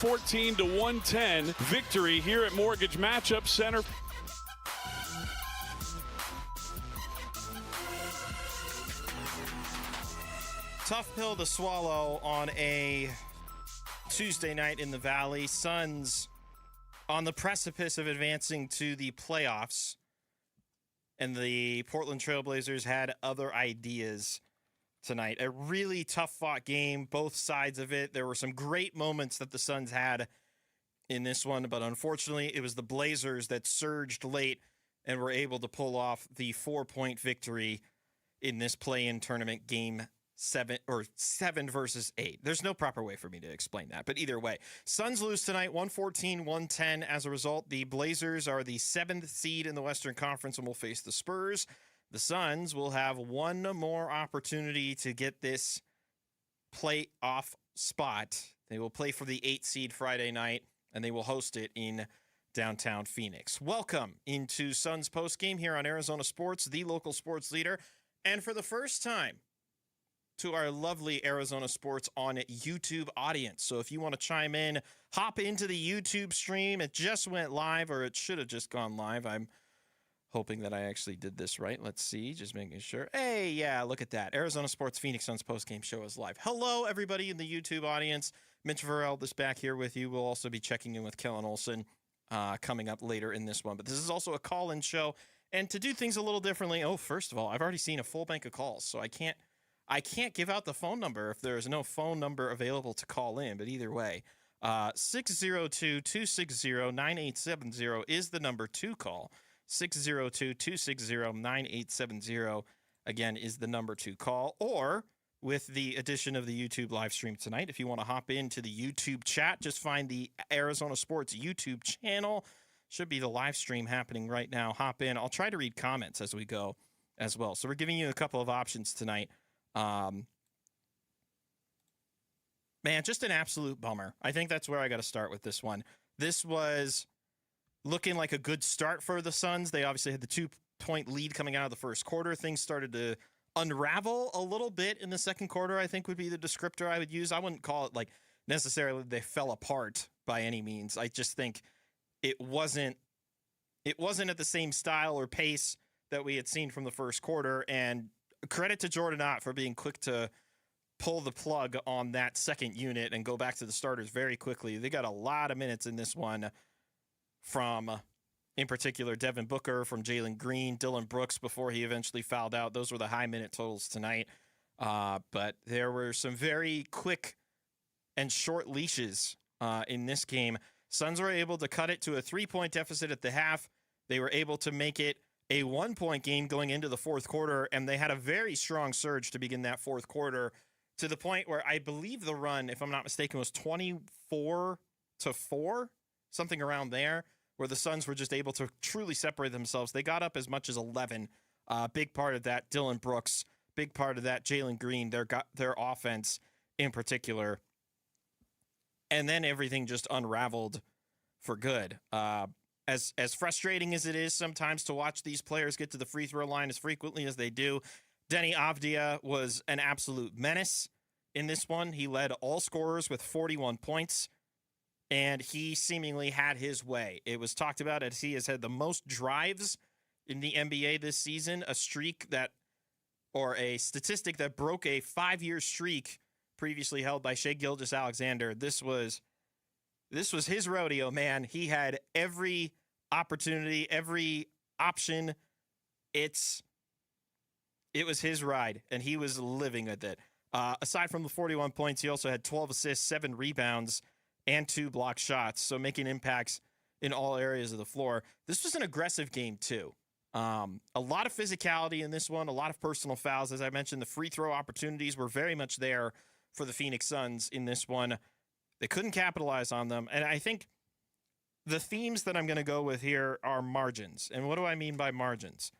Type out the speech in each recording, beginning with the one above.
14 to 110 victory here at Mortgage Matchup Center. Tough pill to swallow on a Tuesday night in the Valley. Suns on the precipice of advancing to the playoffs, and the Portland Trailblazers had other ideas tonight. A really tough-fought game, both sides of it. There were some great moments that the Suns had in this one, but unfortunately, it was the Blazers that surged late and were able to pull off the 4-point victory in this play-in tournament game 7 versus 8. There's no proper way for me to explain that, but either way, Suns lose tonight 114-110. As a result, the Blazers are the 7th seed in the Western Conference and will face the Spurs. The Suns will have one more opportunity to get this playoff spot. They will play for the 8th seed Friday night, and they will host it in downtown Phoenix. Welcome into Suns Postgame here on Arizona Sports, the local sports leader. And for the first time, to our lovely Arizona Sports on YouTube audience. So if you want to chime in, hop into the YouTube stream. It just went live, or it should have just gone live. I'm hoping that I actually did this right. Let's see, just making sure. Hey, yeah, look at that. Arizona Sports Phoenix Suns postgame show is live. Hello, everybody in the YouTube audience. Mitch Varell is back here with you. We'll also be checking in with Kellen Olson coming up later in this one. But this is also a call-in show. And to do things a little differently, first of all, I've already seen a full bank of calls, so I can't give out the phone number if there is no phone number available to call in. But either way, 602-260-9870 is the number to call. 602-260-9870, again, is the number to call. Or with the addition of the YouTube live stream tonight, if you want to hop into the YouTube chat, just find the Arizona Sports YouTube channel. Should be the live stream happening right now. Hop in. I'll try to read comments as we go as well. So we're giving you a couple of options tonight. Man, just an absolute bummer. I think that's where I got to start with this one. This was looking like a good start for the Suns. They obviously had the 2-point lead coming out of the first quarter. Things started to unravel a little bit in the second quarter, I think would be the descriptor I would use. I wouldn't call it like necessarily they fell apart by any means. I just think it wasn't at the same style or pace that we had seen from the first quarter. And credit to Jordan Ott for being quick to pull the plug on that second unit and go back to the starters very quickly. They got a lot of minutes in this one from, in particular, Devin Booker, from Jalen Green, Dylan Brooks before he eventually fouled out. Those were the high minute totals tonight. But there were some very quick and short leashes in this game. Suns were able to cut it to a 3-point deficit at the half. They were able to make it a 1-point game going into the fourth quarter, and they had a very strong surge to begin that fourth quarter to the point where I believe the run, if I'm not mistaken, was 24-4, something around there, where the Suns were just able to truly separate themselves. They got up as much as 11. Big part of that, Dylan Brooks. Big part of that, Jalen Green, their offense in particular. And then everything just unraveled for good. As frustrating as it is sometimes to watch these players get to the free throw line as frequently as they do, Denny Avdia was an absolute menace in this one. He led all scorers with 41 points, and he seemingly had his way. It was talked about as he has had the most drives in the NBA this season, a statistic that broke a 5-year streak previously held by Shai Gilgeous-Alexander. This was his rodeo, man. He had every opportunity, every option. It was his ride, and he was living with it. Aside from the 41 points, he also had 12 assists, 7 rebounds, and 2 blocked shots, so making impacts in all areas of the floor. This was an aggressive game, too. A lot of physicality in this one, a lot of personal fouls. As I mentioned, the free throw opportunities were very much there for the Phoenix Suns in this one. They couldn't capitalize on them, and I think the themes that I'm going to go with here are margins. And what do I mean by margins?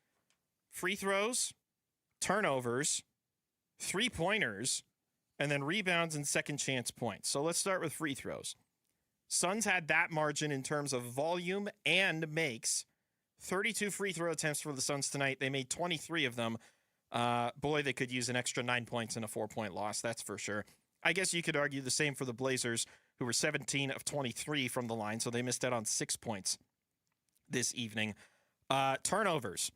Free throws, turnovers, three-pointers, and then rebounds and second chance points. So let's start with free throws. Suns had that margin in terms of volume and makes. 32 free throw attempts for the Suns tonight. They made 23 of them. Boy, they could use an extra 9 points in a 4-point loss, that's for sure. I guess you could argue the same for the Blazers, who were 17 of 23 from the line, so they missed out on 6 points this evening. Turnovers.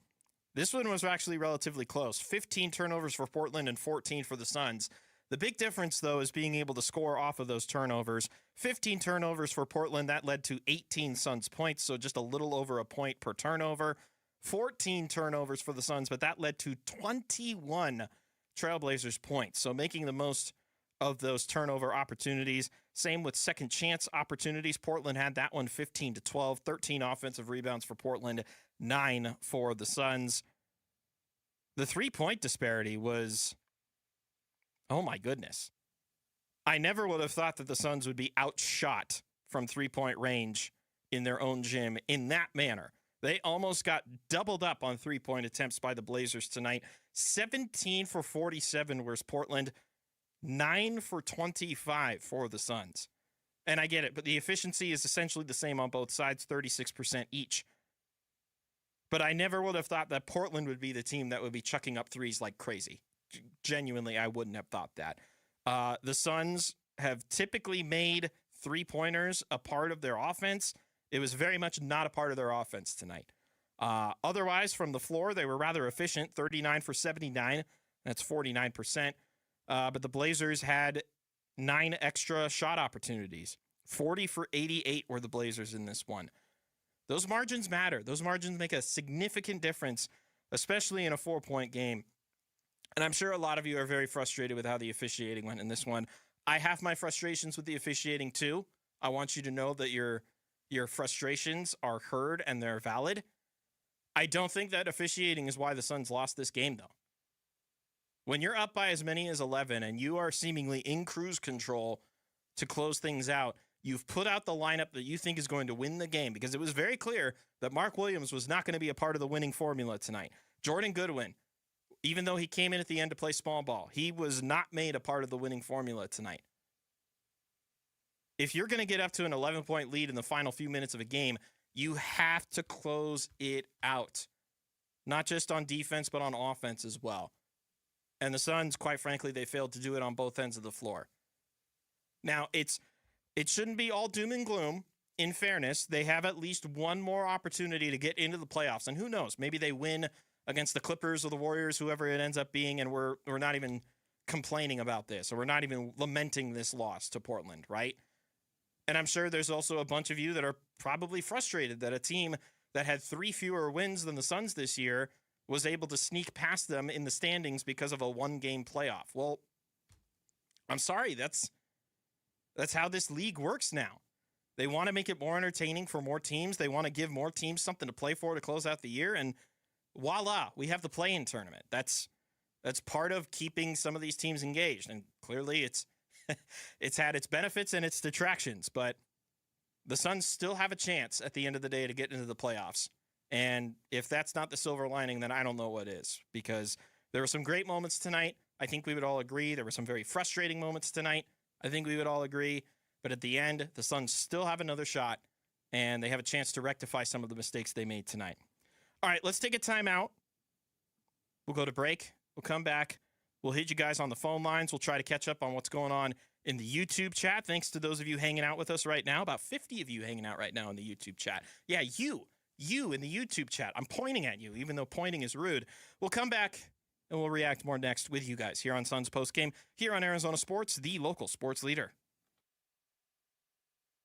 This one was actually relatively close. 15 turnovers for Portland and 14 for the Suns. The big difference, though, is being able to score off of those turnovers. 15 turnovers for Portland. That led to 18 Suns points, so just a little over a point per turnover. 14 turnovers for the Suns, but that led to 21 Trailblazers points. So making the most of those turnover opportunities. Same with second chance opportunities. Portland had that one 15-12, 13 offensive rebounds for Portland, 9 for the Suns. The 3-point disparity was, oh my goodness. I never would have thought that the Suns would be outshot from 3-point range in their own gym in that manner. They almost got doubled up on 3-point attempts by the Blazers tonight. 17 for 47 was Portland, 9 for 25 for the Suns. And I get it, but the efficiency is essentially the same on both sides, 36% each. But I never would have thought that Portland would be the team that would be chucking up threes like crazy. Genuinely, I wouldn't have thought that. The Suns have typically made three-pointers a part of their offense. It was very much not a part of their offense tonight. Otherwise, from the floor, they were rather efficient, 39 for 79. That's 49%. But the Blazers had 9 extra shot opportunities. 40 for 88 were the Blazers in this one. Those margins matter. Those margins make a significant difference, especially in a 4-point game. And I'm sure a lot of you are very frustrated with how the officiating went in this one. I have my frustrations with the officiating too. I want you to know that your frustrations are heard and they're valid. I don't think that officiating is why the Suns lost this game, though. When you're up by as many as 11 and you are seemingly in cruise control to close things out, you've put out the lineup that you think is going to win the game, because it was very clear that Mark Williams was not going to be a part of the winning formula tonight. Jordan Goodwin, even though he came in at the end to play small ball, he was not made a part of the winning formula tonight. If you're going to get up to an 11-point lead in the final few minutes of a game, you have to close it out. Not just on defense, but on offense as well. And the Suns, quite frankly, they failed to do it on both ends of the floor. Now, it shouldn't be all doom and gloom. In fairness, they have at least one more opportunity to get into the playoffs. And who knows, maybe they win against the Clippers or the Warriors, whoever it ends up being, and we're not even complaining about this, or we're not even lamenting this loss to Portland, right? And I'm sure there's also a bunch of you that are probably frustrated that a team that had 3 fewer wins than the Suns this year was able to sneak past them in the standings because of a 1-game playoff. Well, I'm sorry, that's how this league works now. They want to make it more entertaining for more teams. They want to give more teams something to play for to close out the year, and voila, we have the play-in tournament. That's part of keeping some of these teams engaged, and clearly it's had its benefits and its detractions, but the Suns still have a chance at the end of the day to get into the playoffs. And if that's not the silver lining, then I don't know what is, because there were some great moments tonight. I think we would all agree. There were some very frustrating moments tonight. I think we would all agree. But at the end, the Suns still have another shot, and they have a chance to rectify some of the mistakes they made tonight. All right, let's take a timeout. We'll go to break. We'll come back. We'll hit you guys on the phone lines. We'll try to catch up on what's going on in the YouTube chat. Thanks to those of you hanging out with us right now. About 50 of you hanging out right now in the YouTube chat. Yeah, you in the YouTube chat. I'm pointing at you, even though pointing is rude. We'll come back and we'll react more next with you guys here on Suns Postgame, here on Arizona Sports, the local sports leader.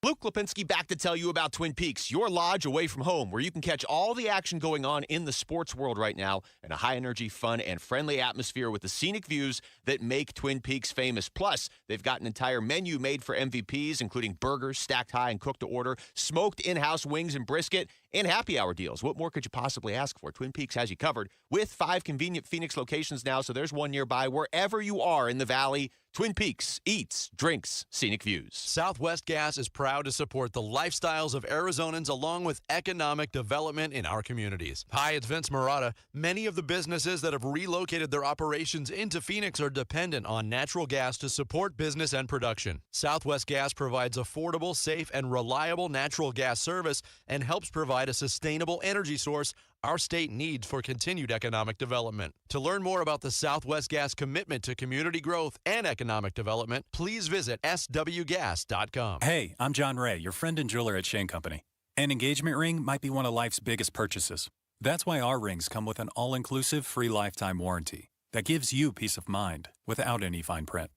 Luke Lipinski back to tell you about Twin Peaks, your lodge away from home, where you can catch all the action going on in the sports world right now in a high-energy, fun, and friendly atmosphere with the scenic views that make Twin Peaks famous. Plus, they've got an entire menu made for MVPs, including burgers, stacked high and cooked to order, smoked in-house wings and brisket, and happy hour deals. What more could you possibly ask for? Twin Peaks has you covered with 5 convenient Phoenix locations now, so there's one nearby wherever you are in the valley. Twin Peaks eats, drinks, scenic views. Southwest Gas is proud to support the lifestyles of Arizonans along with economic development in our communities. Hi, it's Vince Marotta. Many of the businesses that have relocated their operations into Phoenix are dependent on natural gas to support business and production. Southwest Gas provides affordable, safe, and reliable natural gas service and helps provide provide a sustainable energy source our state needs for continued economic development. To learn more about the Southwest Gas commitment to community growth and economic development, please visit swgas.com. Hey, I'm John Ray, your friend and jeweler at Shane Company. An engagement ring might be one of life's biggest purchases. That's why our rings come with an all-inclusive free lifetime warranty that gives you peace of mind without any fine print.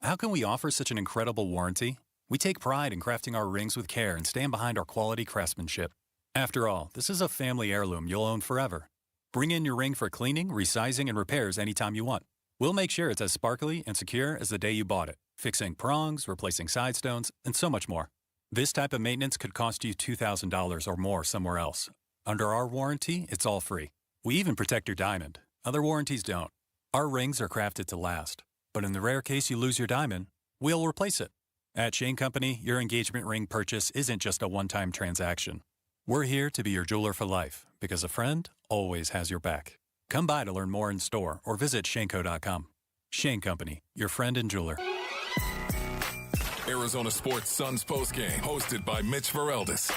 How can we offer such an incredible warranty? We take pride in crafting our rings with care and stand behind our quality craftsmanship. After all, this is a family heirloom you'll own forever. Bring in your ring for cleaning, resizing, and repairs anytime you want. We'll make sure it's as sparkly and secure as the day you bought it, fixing prongs, replacing side stones, and so much more. This type of maintenance could cost you $2,000 or more somewhere else. Under our warranty, it's all free. We even protect your diamond. Other warranties don't. Our rings are crafted to last. But in the rare case you lose your diamond, we'll replace it. At Shane Company, your engagement ring purchase isn't just a one-time transaction. We're here to be your jeweler for life, because a friend always has your back. Come by to learn more in store or visit shaneco.com. Shane Company, your friend and jeweler. Arizona Sports Suns postgame, hosted by Mitch Vareldis.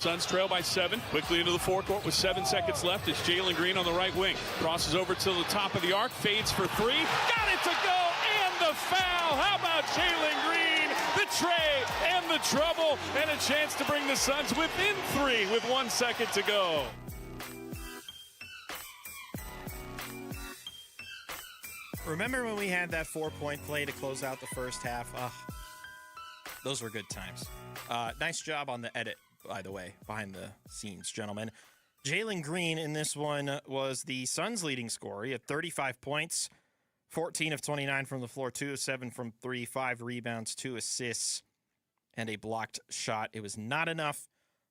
Suns trail by 7. Quickly into the forecourt with 7 seconds left. It's Jalen Green on the right wing. Crosses over to the top of the arc. Fades for 3. Got it to go! And the foul! How about Jalen Green? The tray and the trouble. And a chance to bring the Suns within 3 with 1 second to go. Remember when we had that 4-point play to close out the first half? Those were good times. Nice job on the edit, by the way, behind the scenes, gentlemen. Jalen Green in this one was the Suns' leading scorer. He had 35 points, 14 of 29 from the floor, 2 of 7 from 3, 5 rebounds, 2 assists, and a blocked shot. It was not enough,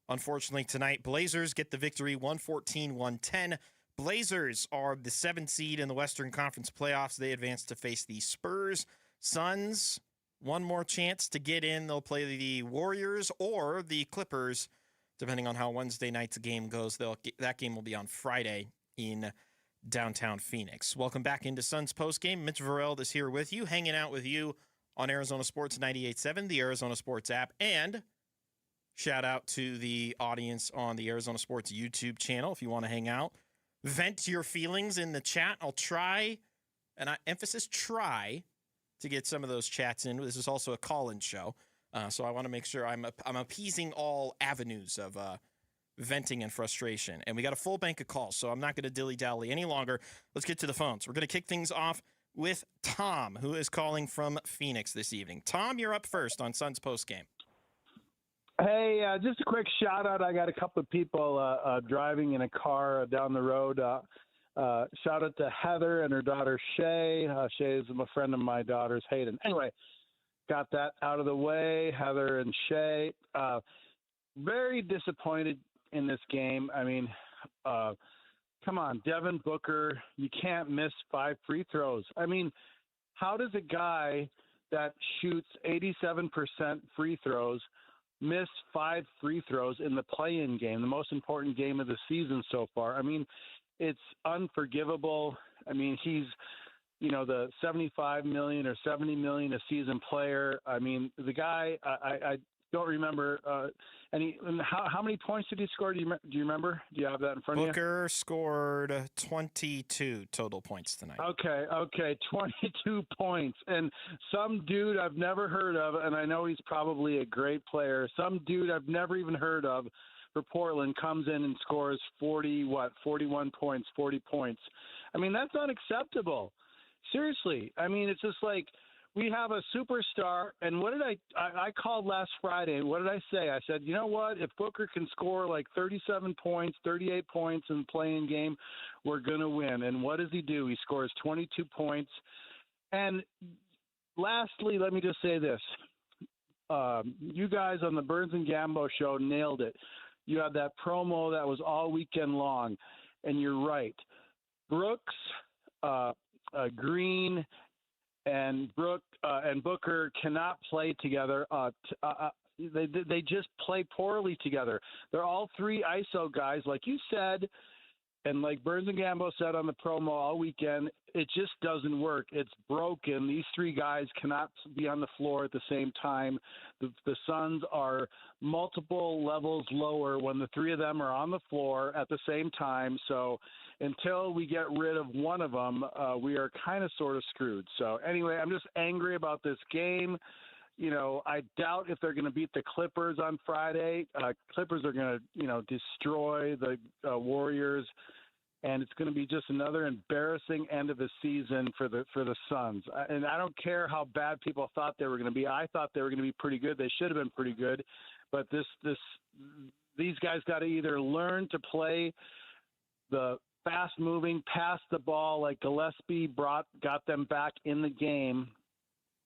unfortunately, tonight. Blazers get the victory, 114-110. Blazers are the 7th seed in the Western Conference playoffs. They advance to face the Spurs. Suns, one more chance to get in. They'll play the Warriors or the Clippers, depending on how Wednesday night's game goes. That game will be on Friday in downtown Phoenix. Welcome back into Suns postgame. Mitch Vareld is here with you, hanging out with you on Arizona Sports 98.7, the Arizona Sports app, and shout out to the audience on the Arizona Sports YouTube channel if you want to hang out. Vent your feelings in the chat. I'll try, and I emphasis try, to get some of those chats in. This is also a call-in show, so I want to make sure I'm appeasing all avenues of venting and frustration. And we got a full bank of calls, so I'm not going to dilly-dally any longer. Let's get to the phones. We're going to kick things off with Tom, who is calling from Phoenix this evening. Tom, you're up first on Suns postgame. Hey, just a quick shout out. I got a couple of people driving in a car down the road. Shout out to Heather and her daughter Shay. Shay is a friend of my daughter's, Hayden. Anyway, got that out of the way. Heather and Shay. Very disappointed in this game. I mean, come on, Devin Booker. You can't miss 5 free throws. I mean, how does a guy that shoots 87% free throws miss 5 free throws in the play-in game, the most important game of the season so far? I mean, it's unforgivable. I mean, he's, the $75 million or $70 million a season player. I mean, the guy, I don't remember how many points did he score? Do you remember? Do you have that in front of you? Booker scored 22 total points tonight. Okay, 22 points. And some dude I've never heard of, and I know he's probably a great player, some dude I've never even heard of for Portland comes in and scores 41 points, 40 points. I mean, that's unacceptable. Seriously. I mean, it's just like, we have a superstar, and what did I called last Friday, and what did I say? I said, you know what, if Booker can score like 37 points, 38 points in the play-in game, we're going to win. And what does he do? He scores 22 points. And lastly, let me just say this. You guys on the Burns and Gambo show nailed it. You had that promo that was all weekend long, and you're right. Brooks, Green, and Booker cannot play together. They just play poorly together. They're all 3 ISO guys, like you said. And like Burns and Gambo said on the promo all weekend, it just doesn't work. It's broken. These three guys cannot be on the floor at the same time. The Suns are multiple levels lower when the three of them are on the floor at the same time. So until we get rid of one of them, we are kind of sort of screwed. So anyway, I'm just angry about this game. You know, I doubt if they're going to beat the Clippers on Friday. Clippers are going to, destroy the Warriors, and it's going to be just another embarrassing end of the season for the Suns. And I don't care how bad people thought they were going to be. I thought they were going to be pretty good. They should have been pretty good, but these guys got to either learn to play the fast-moving, pass the ball like Gillespie got them back in the game.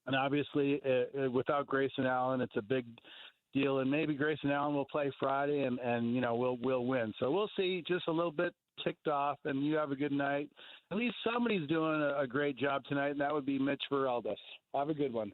And obviously, without Grayson Allen, it's a big deal. And maybe Grayson Allen will play Friday, and we'll win. So we'll see. Just a little bit ticked off, and you have a good night. At least somebody's doing a great job tonight, and that would be Mitch Vereldes. Have a good one.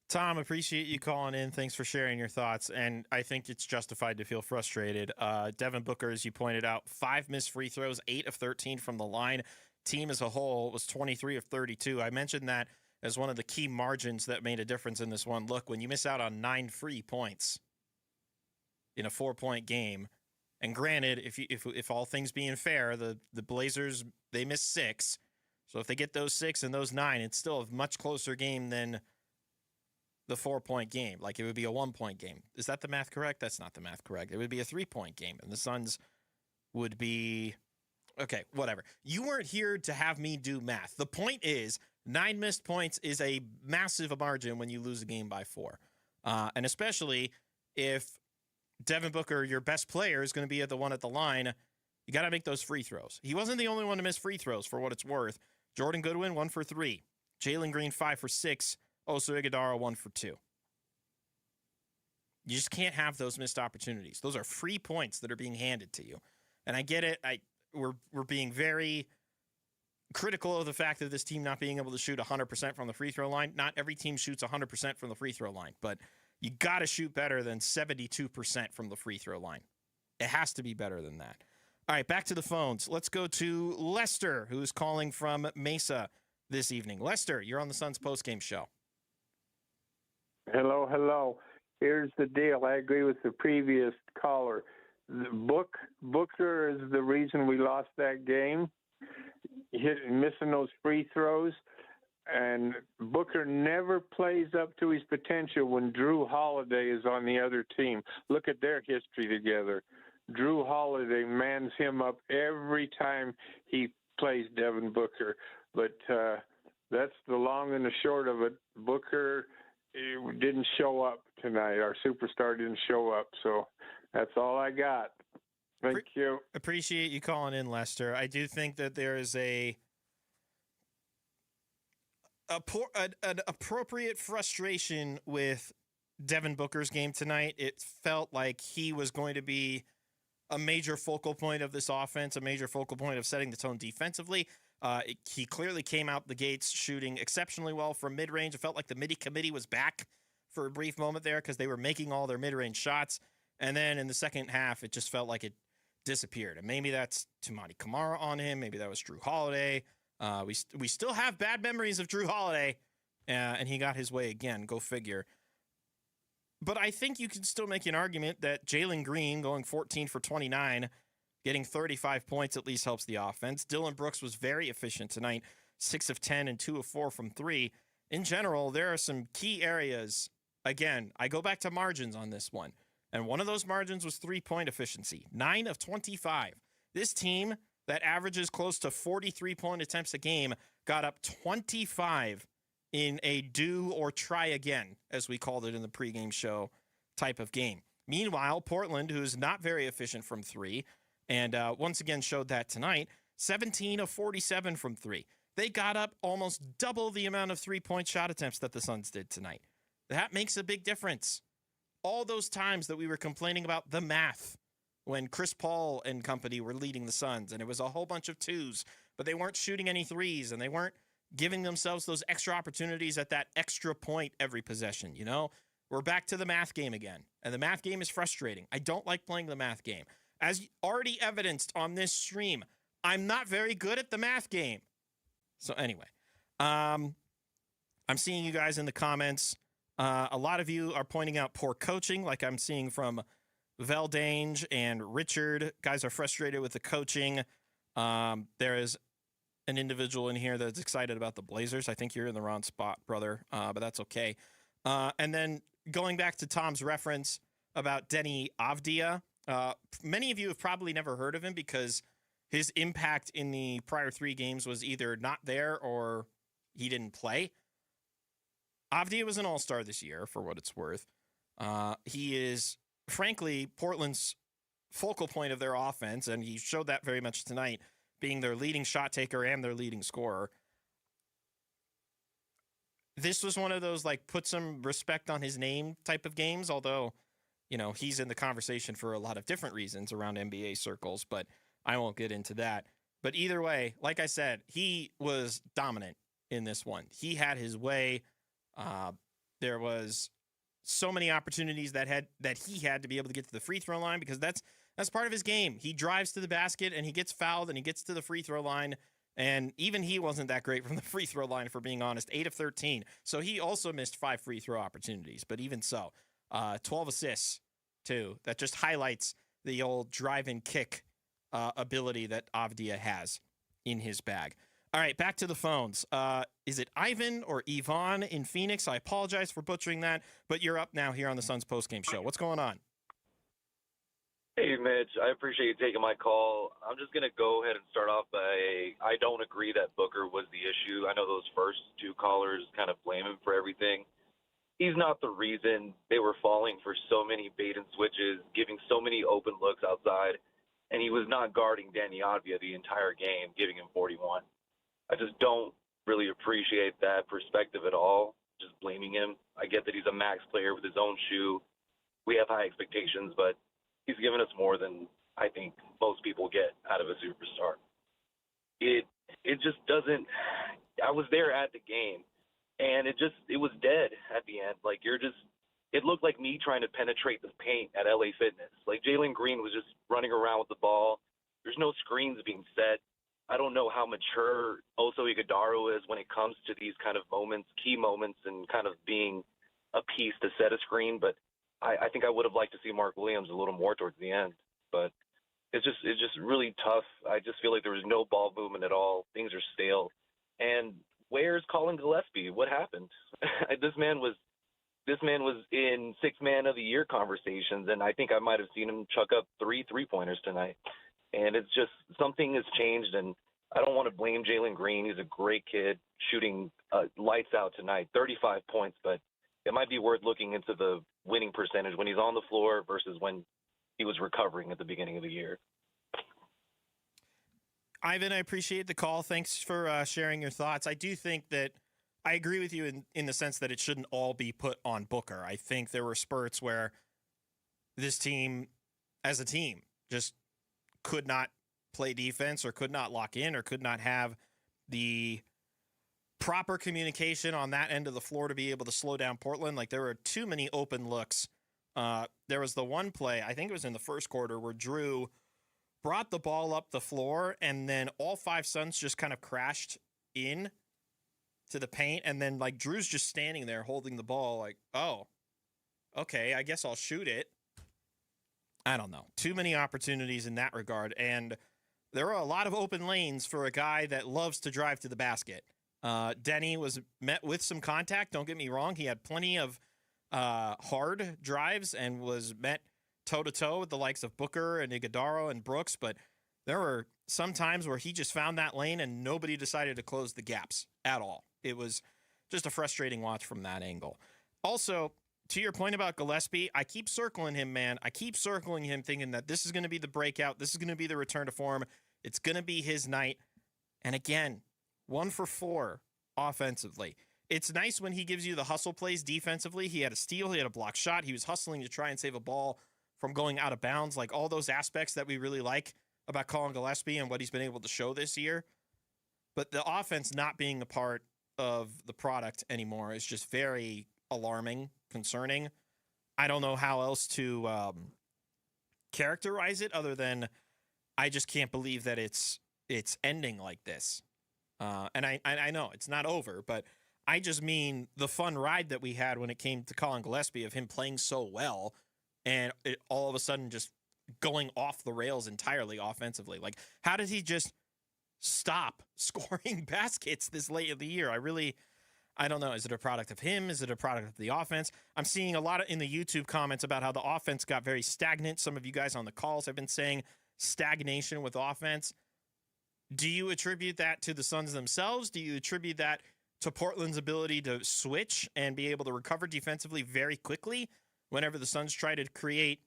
Tom, appreciate you calling in. Thanks for sharing your thoughts. And I think it's justified to feel frustrated. Devin Booker, as you pointed out, 5 missed free throws, 8 of 13 from the line. Team as a whole was 23 of 32. I mentioned that as one of the key margins that made a difference in this one. Look, when you miss out on 9 free points in a 4-point game, and granted, if all things being fair, the Blazers, they missed 6. So if they get those 6 and those 9, it's still a much closer game than the 4-point game. Like, it would be a 1-point game. Is that the math correct? That's not the math correct. It would be a 3-point game, and the Suns would be... Okay, whatever. You weren't here to have me do math. The point is, 9 missed points is a massive margin when you lose a game by 4. And especially if Devin Booker, your best player, is going to be at the one at the line, you got to make those free throws. He wasn't the only one to miss free throws, for what it's worth. Jordan Goodwin, 1 for 3. Jalen Green, 5 for 6. Oso Ighodaro, 1 for 2. You just can't have those missed opportunities. Those are free points that are being handed to you. And I get it. We're being very critical of the fact of this team not being able to shoot 100% from the free throw line. Not every team shoots 100% from the free throw line, but you got to shoot better than 72% from the free throw line. It has to be better than that. All right, back to the phones. Let's go to Lester, who's calling from Mesa this evening. Lester, you're on the Suns postgame show. Hello. Here's the deal. I agree with the previous caller. Booker is the reason we lost that game. Missing those free throws, and Booker never plays up to his potential when Drew Holiday is on the other team. Look at their history together. Drew Holiday mans him up every time he plays Devin Booker, but that's the long and the short of it. Booker didn't show up tonight. Our superstar didn't show up, so that's all I got. Thank you. Appreciate you calling in, Lester. I do think that there is an appropriate frustration with Devin Booker's game tonight. It felt like he was going to be a major focal point of this offense, a major focal point of setting the tone defensively. He clearly came out the gates shooting exceptionally well from mid-range. It felt like the MIDI committee was back for a brief moment there because they were making all their mid-range shots. And then in the second half, it just felt like it disappeared. And maybe that's Toumani Camara on him. Maybe that was Drew Holiday. We still have bad memories of Drew Holiday, and he got his way again. Go figure. But I think you can still make an argument that Jalen Green going 14 for 29, getting 35 points at least helps the offense. Dylan Brooks was very efficient tonight, 6 of 10 and 2 of 4 from 3. In general, there are some key areas. Again, I go back to margins on this one. And one of those margins was 3-point efficiency, 9 of 25. This team that averages close to 43-point attempts a game got up 25 in a do or try again, as we called it in the pregame show type of game. Meanwhile, Portland, who's not very efficient from 3, and once again showed that tonight, 17 of 47 from 3. They got up almost double the amount of 3-point shot attempts that the Suns did tonight. That makes a big difference. All those times that we were complaining about the math when Chris Paul and company were leading the Suns, and it was a whole bunch of 2s, but they weren't shooting any 3s, and they weren't giving themselves those extra opportunities at that extra point every possession, you know? We're back to the math game again, and the math game is frustrating. I don't like playing the math game. As already evidenced on this stream, I'm not very good at the math game. So anyway, I'm seeing you guys in the comments. A lot of you are pointing out poor coaching, like I'm seeing from Veldange and Richard. Guys are frustrated with the coaching. There is an individual in here that's excited about the Blazers. I think you're in the wrong spot, brother, but that's okay. And then going back to Tom's reference about Denny Avdia, many of you have probably never heard of him because his impact in the prior 3 games was either not there or he didn't play. Avdia was an all-star this year, for what it's worth. He is, frankly, Portland's focal point of their offense, and he showed that very much tonight, being their leading shot taker and their leading scorer. This was one of those, like, put some respect on his name type of games, although, you know, he's in the conversation for a lot of different reasons around NBA circles, but I won't get into that. But either way, like I said, he was dominant in this one. He had his way. There was so many opportunities that he had to be able to get to the free throw line because that's part of his game. He drives to the basket and he gets fouled and he gets to the free throw line. And even he wasn't that great from the free throw line, for being honest, 8 of 13. So he also missed 5 free throw opportunities. But even so, 12 assists too. That just highlights the old drive and kick ability that Avdia has in his bag. All right, back to the phones. Is it Ivan or Yvonne in Phoenix? I apologize for butchering that, but you're up now here on the Suns postgame show. What's going on? Hey, Mitch. I appreciate you taking my call. I'm just going to go ahead and start off by I don't agree that Booker was the issue. I know those first 2 callers kind of blame him for everything. He's not the reason they were falling for so many bait and switches, giving so many open looks outside, and he was not guarding Danny Avdia the entire game, giving him 41. I just don't really appreciate that perspective at all, just blaming him. I get that he's a max player with his own shoe. We have high expectations, but he's given us more than I think most people get out of a superstar. It just doesn't – I was there at the game, and it was dead at the end. Like, it looked like me trying to penetrate the paint at LA Fitness. Like, Jalen Green was just running around with the ball. There's no screens being set. I don't know how mature Oso Ighodaro is when it comes to these kind of moments, key moments, and kind of being a piece to set a screen. But I think I would have liked to see Mark Williams a little more towards the end. But it's just really tough. I just feel like there was no ball movement at all. Things are stale. And where's Colin Gillespie? What happened? This man was in 6th man of the year conversations, and I think I might have seen him chuck up 3 3-pointers tonight. And it's just something has changed, and I don't want to blame Jalen Green. He's a great kid shooting lights out tonight, 35 points, but it might be worth looking into the winning percentage when he's on the floor versus when he was recovering at the beginning of the year. Ivan, I appreciate the call. Thanks for sharing your thoughts. I do think that I agree with you in the sense that it shouldn't all be put on Booker. I think there were spurts where this team, as a team, just could not play defense or could not lock in or could not have the proper communication on that end of the floor to be able to slow down Portland. Like, there were too many open looks. There was the one play, I think it was in the first quarter, where Drew brought the ball up the floor and then all 5 Suns just kind of crashed in to the paint. And then, like, Drew's just standing there holding the ball like, oh, okay, I guess I'll shoot it. I don't know. Too many opportunities in that regard. And there are a lot of open lanes for a guy that loves to drive to the basket. Denny was met with some contact. Don't get me wrong. He had plenty of hard drives and was met toe-to-toe with the likes of Booker and Ighodaro and Brooks. But there were some times where he just found that lane and nobody decided to close the gaps at all. It was just a frustrating watch from that angle. Also, to your point about Gillespie, I keep circling him, man. I keep circling him thinking that this is going to be the breakout. This is going to be the return to form. It's going to be his night. And again, 1 for 4 offensively. It's nice when he gives you the hustle plays defensively. He had a steal. He had a block shot. He was hustling to try and save a ball from going out of bounds. Like, all those aspects that we really like about Colin Gillespie and what he's been able to show this year. But the offense not being a part of the product anymore is just very alarming, concerning. I don't know how else to characterize it other than I just can't believe that it's it's ending like this. And I know it's not over, but I just mean the fun ride that we had when it came to Colin Gillespie of him playing so well and it all of a sudden just going off the rails entirely offensively. Like, how did he just stop scoring baskets this late in the year? I don't know. Is it a product of him? Is it a product of the offense? I'm seeing a lot in the YouTube comments about how the offense got very stagnant. Some of you guys on the calls have been saying stagnation with offense. Do you attribute that to the Suns themselves? Do you attribute that to Portland's ability to switch and be able to recover defensively very quickly whenever the Suns try to create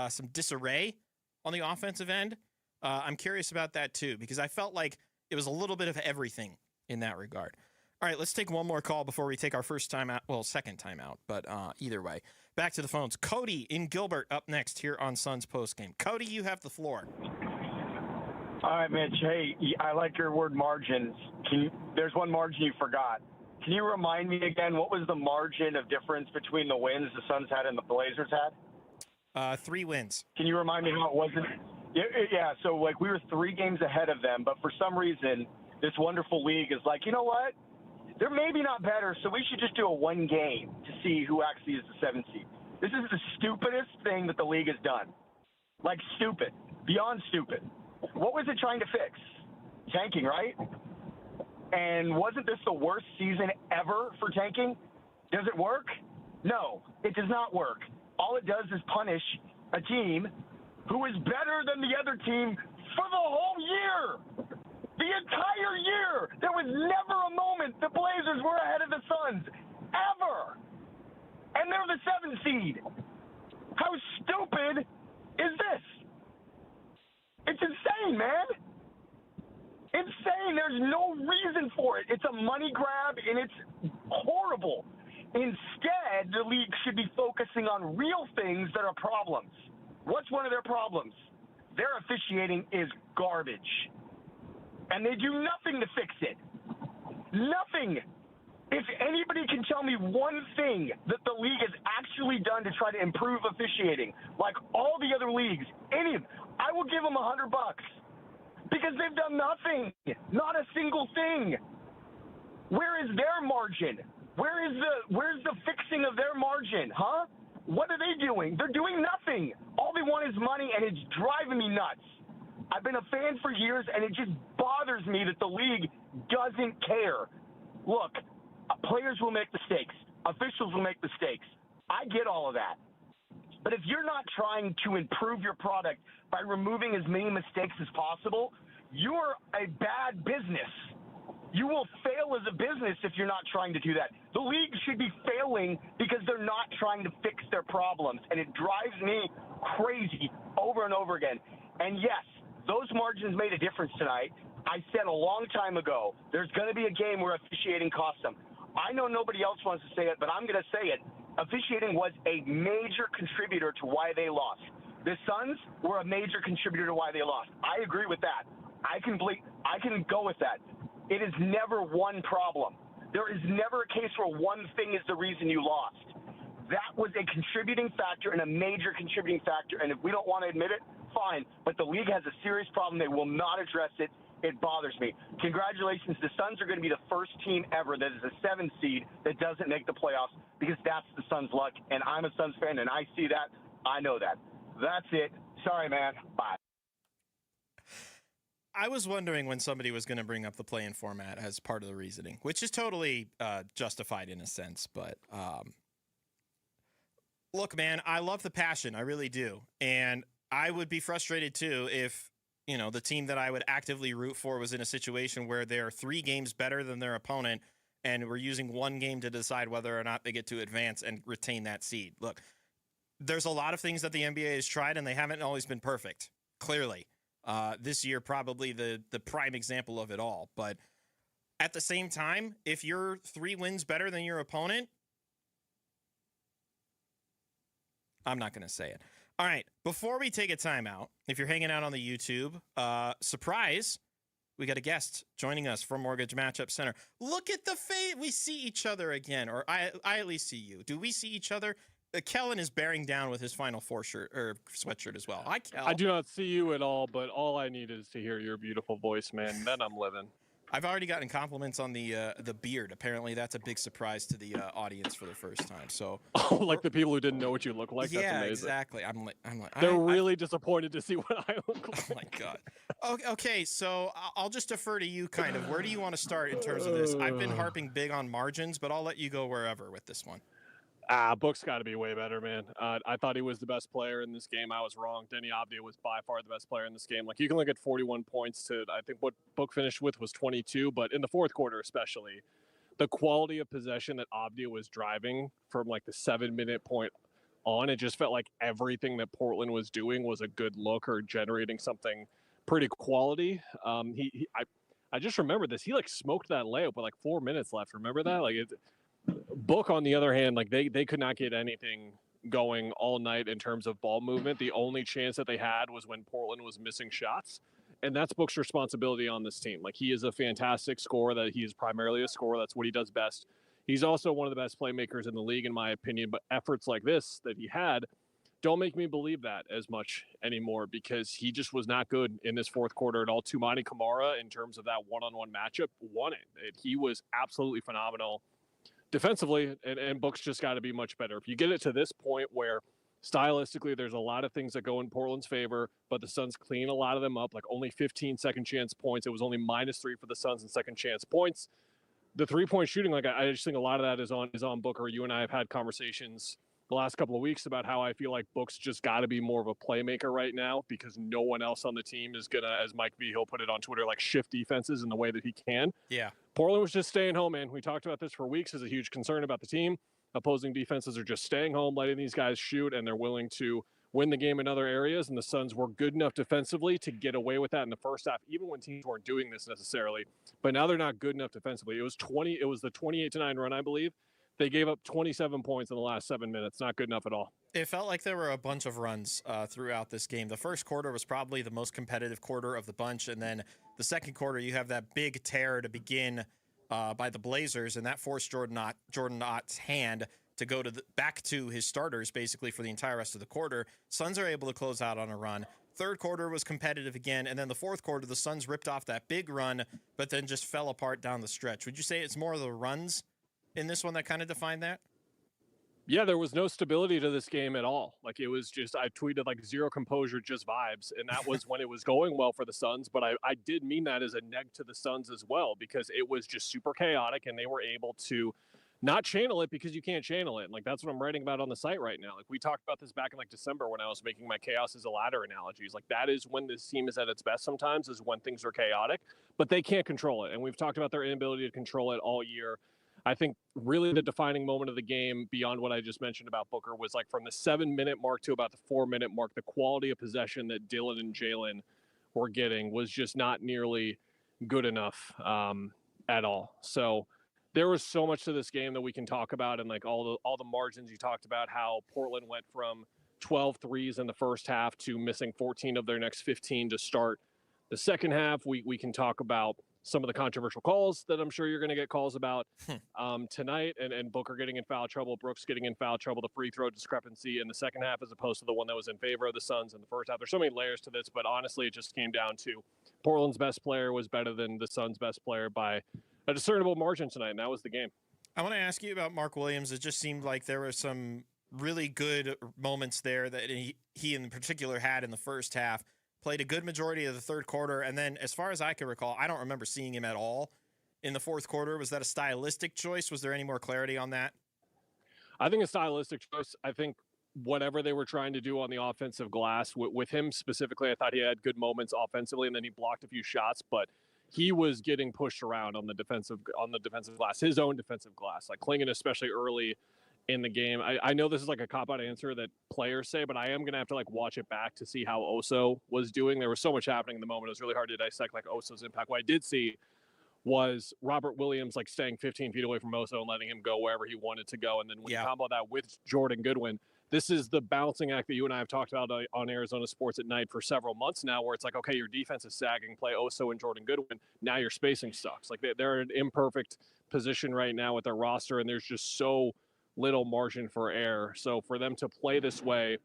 some disarray on the offensive end? I'm curious about that too, because I felt like it was a little bit of everything in that regard. All right, let's take one more call before we take our second time out, but either way. Back to the phones. Cody in Gilbert up next here on Suns Postgame. Cody, you have the floor. All right, Mitch. Hey, I like your word margins. There's one margin you forgot. Can you remind me again, what was the margin of difference between the wins the Suns had and the Blazers had? 3 wins. Can you remind me how it wasn't? Yeah, so like we were 3 games ahead of them, but for some reason, this wonderful league is like, you know what? They're maybe not better, so we should just do a 1 game to see who actually is the 7th seed. This is the stupidest thing that the league has done. Like stupid. Beyond stupid. What was it trying to fix? Tanking, right? And wasn't this the worst season ever for tanking? Does it work? No, it does not work. All it does is punish a team who is better than the other team for the whole year. The entire year. There was never a moment the Blazers were ahead of the Suns. Ever. And they're the 7th seed. How stupid is this? It's insane, man. Insane. There's no reason for it. It's a money grab, and it's horrible. Instead, the league should be focusing on real things that are problems. What's one of their problems? Their officiating is garbage. And they do nothing to fix it. Nothing. If anybody can tell me one thing that the league has actually done to try to improve officiating, like all the other leagues, any of them, I will give them $100 because they've done nothing, not a single thing. Where is their margin? Where's the fixing of their margin, huh? What are they doing? They're doing nothing. All they want is money, and it's driving me nuts. I've been a fan for years, and it just bothers me that the league doesn't care. Look, players will make mistakes. Officials will make mistakes. I get all of that. But if you're not trying to improve your product by removing as many mistakes as possible, you're a bad business. You will fail as a business if you're not trying to do that. The league should be failing because they're not trying to fix their problems, and it drives me crazy over and over again. And yes, those margins made a difference tonight. I said a long time ago, there's going to be a game where officiating costs them. I know nobody else wants to say it, but I'm going to say it. Officiating was a major contributor to why they lost. The Suns were a major contributor to why they lost. I agree with that. I can go with that. It is never one problem. There is never a case where one thing is the reason you lost. That was a contributing factor and a major contributing factor, and if we don't want to admit it, fine. But the league has a serious problem. They will not address it. It bothers me. Congratulations. The Suns are going to be the first team ever that is a 7th seed that doesn't make the playoffs because that's the Suns' luck, and I'm a Suns fan, and I see that. I know that. That's it. Sorry, man. Bye. I was wondering when somebody was going to bring up the play-in format as part of the reasoning, which is totally justified in a sense. But look, man, I love the passion. I really do. And I would be frustrated, too, if the team that I would actively root for was in a situation where they're 3 games better than their opponent and we're using 1 game to decide whether or not they get to advance and retain that seed. Look, there's a lot of things that the NBA has tried, and they haven't always been perfect, clearly. This year, probably the prime example of it all. But at the same time, if you're 3 wins better than your opponent, I'm not going to say it. All right, before we take a timeout, if you're hanging out on the YouTube, surprise, we got a guest joining us from Mortgage Matchup Center. Look at the face. We see each other again, or I at least see you. Do we see each other? Kellen is bearing down with his Final Four shirt or sweatshirt as well. Hi, Kel. I do not see you at all, but all I need is to hear your beautiful voice, man. Then I'm living. I've already gotten compliments on the beard. Apparently, that's a big surprise to the audience for the first time. So, like the people who didn't know what you look like. Yeah, that's amazing. Exactly. I'm like, they're really disappointed to see what I look like. Oh my God. Okay, so I'll just defer to you. Kind of. Where do you want to start in terms of this? I've been harping big on margins, but I'll let you go wherever with this one. Book's got to be way better, man. I thought he was the best player in this game. I was wrong. Denny Avdia was by far the best player in this game. Like, you can look at 41 points to, I think what Book finished with was 22, but in the fourth quarter especially, the quality of possession that Avdia was driving from like the 7-minute point on, it just felt like everything that Portland was doing was a good look or generating something pretty quality. I just remember this. He like smoked that layup with like 4 minutes left. Remember that? Like, Book, on the other hand, like they could not get anything going all night in terms of ball movement. The only chance that they had was when Portland was missing shots, and that's Book's responsibility on this team. Like, he is a fantastic scorer. That he is primarily a scorer. That's what he does best. He's also one of the best playmakers in the league, in my opinion. But efforts like this that he had don't make me believe that as much anymore, because he just was not good in this fourth quarter at all. Tumani Kamara, in terms of that one-on-one matchup, won it. He was absolutely phenomenal defensively, and Book's just got to be much better. If you get it to this point where stylistically there's a lot of things that go in Portland's favor, but the Suns clean a lot of them up, like only 15 second chance points. It was only -3 for the Suns in second chance points. The three-point shooting, like I just think a lot of that is on Booker. You and I have had conversations the last couple of weeks about how I feel like Book's just got to be more of a playmaker right now, because no one else on the team is gonna, as Mike V. Hill put it on Twitter, like shift defenses in the way that he can. Yeah. Portland was just staying home, man. We talked about this for weeks as a huge concern about the team. Opposing defenses are just staying home, letting these guys shoot, and they're willing to win the game in other areas. And the Suns were good enough defensively to get away with that in the first half, even when teams weren't doing this necessarily. But now they're not good enough defensively. It was the 28-9 run, I believe. They gave up 27 points in the last 7 minutes. Not good enough at all. It felt like there were a bunch of runs throughout this game. The first quarter was probably the most competitive quarter of the bunch, and then the second quarter, you have that big tear to begin by the Blazers, and that forced Jordan Ott's hand to go back to his starters basically for the entire rest of the quarter. Suns are able to close out on a run. Third quarter was competitive again, and then the fourth quarter, the Suns ripped off that big run, but then just fell apart down the stretch. Would you say it's more of the runs in this one that kind of defined that? Yeah, there was no stability to this game at all. Like, it was just, I tweeted like zero composure, just vibes. And that was when it was going well for the Suns. But I did mean that as a neg to the Suns as well, because it was just super chaotic and they were able to not channel it, because you can't channel it. And like, that's what I'm writing about on the site right now. Like, we talked about this back in like December when I was making my chaos as a ladder analogies. Like, that is when this team is at its best sometimes, is when things are chaotic, but they can't control it. And we've talked about their inability to control it all year. I think really the defining moment of the game, beyond what I just mentioned about Booker, was like from the 7-minute mark to about the 4-minute mark, the quality of possession that Dylan and Jalen were getting was just not nearly good enough at all. So there was so much to this game that we can talk about, and like all the margins you talked about, how Portland went from 12 threes in the first half to missing 14 of their next 15 to start the second half. We can talk about some of the controversial calls that I'm sure you're going to get calls about tonight, and Booker getting in foul trouble, Brooks getting in foul trouble, the free throw discrepancy in the second half as opposed to the one that was in favor of the Suns in the first half. There's so many layers to this, but honestly, it just came down to Portland's best player was better than the Suns' best player by a discernible margin tonight, and that was the game. I want to ask you about Mark Williams. It just seemed like there were some really good moments there that he in particular had in the first half. Played a good majority of the third quarter, and then as far as I can recall, I don't remember seeing him at all in the fourth quarter. Was that a stylistic choice? Was there any more clarity on that? I think a stylistic choice. I think whatever they were trying to do on the offensive glass, with him specifically, I thought he had good moments offensively, and then he blocked a few shots, but he was getting pushed around on the defensive glass, his own defensive glass, like Klingon, especially early in the game. I know this is like a cop-out answer that players say, but I am going to have to like watch it back to see how Oso was doing. There was so much happening in the moment. It was really hard to dissect like Oso's impact. What I did see was Robert Williams like staying 15 feet away from Oso and letting him go wherever he wanted to go. And then when you combo that with Jordan Goodwin, this is the balancing act that you and I have talked about on Arizona Sports at Night for several months now, where it's like, okay, your defense is sagging, play Oso and Jordan Goodwin. Now your spacing sucks. Like they're in an imperfect position right now with their roster, and there's just so little margin for error. So for them to play this way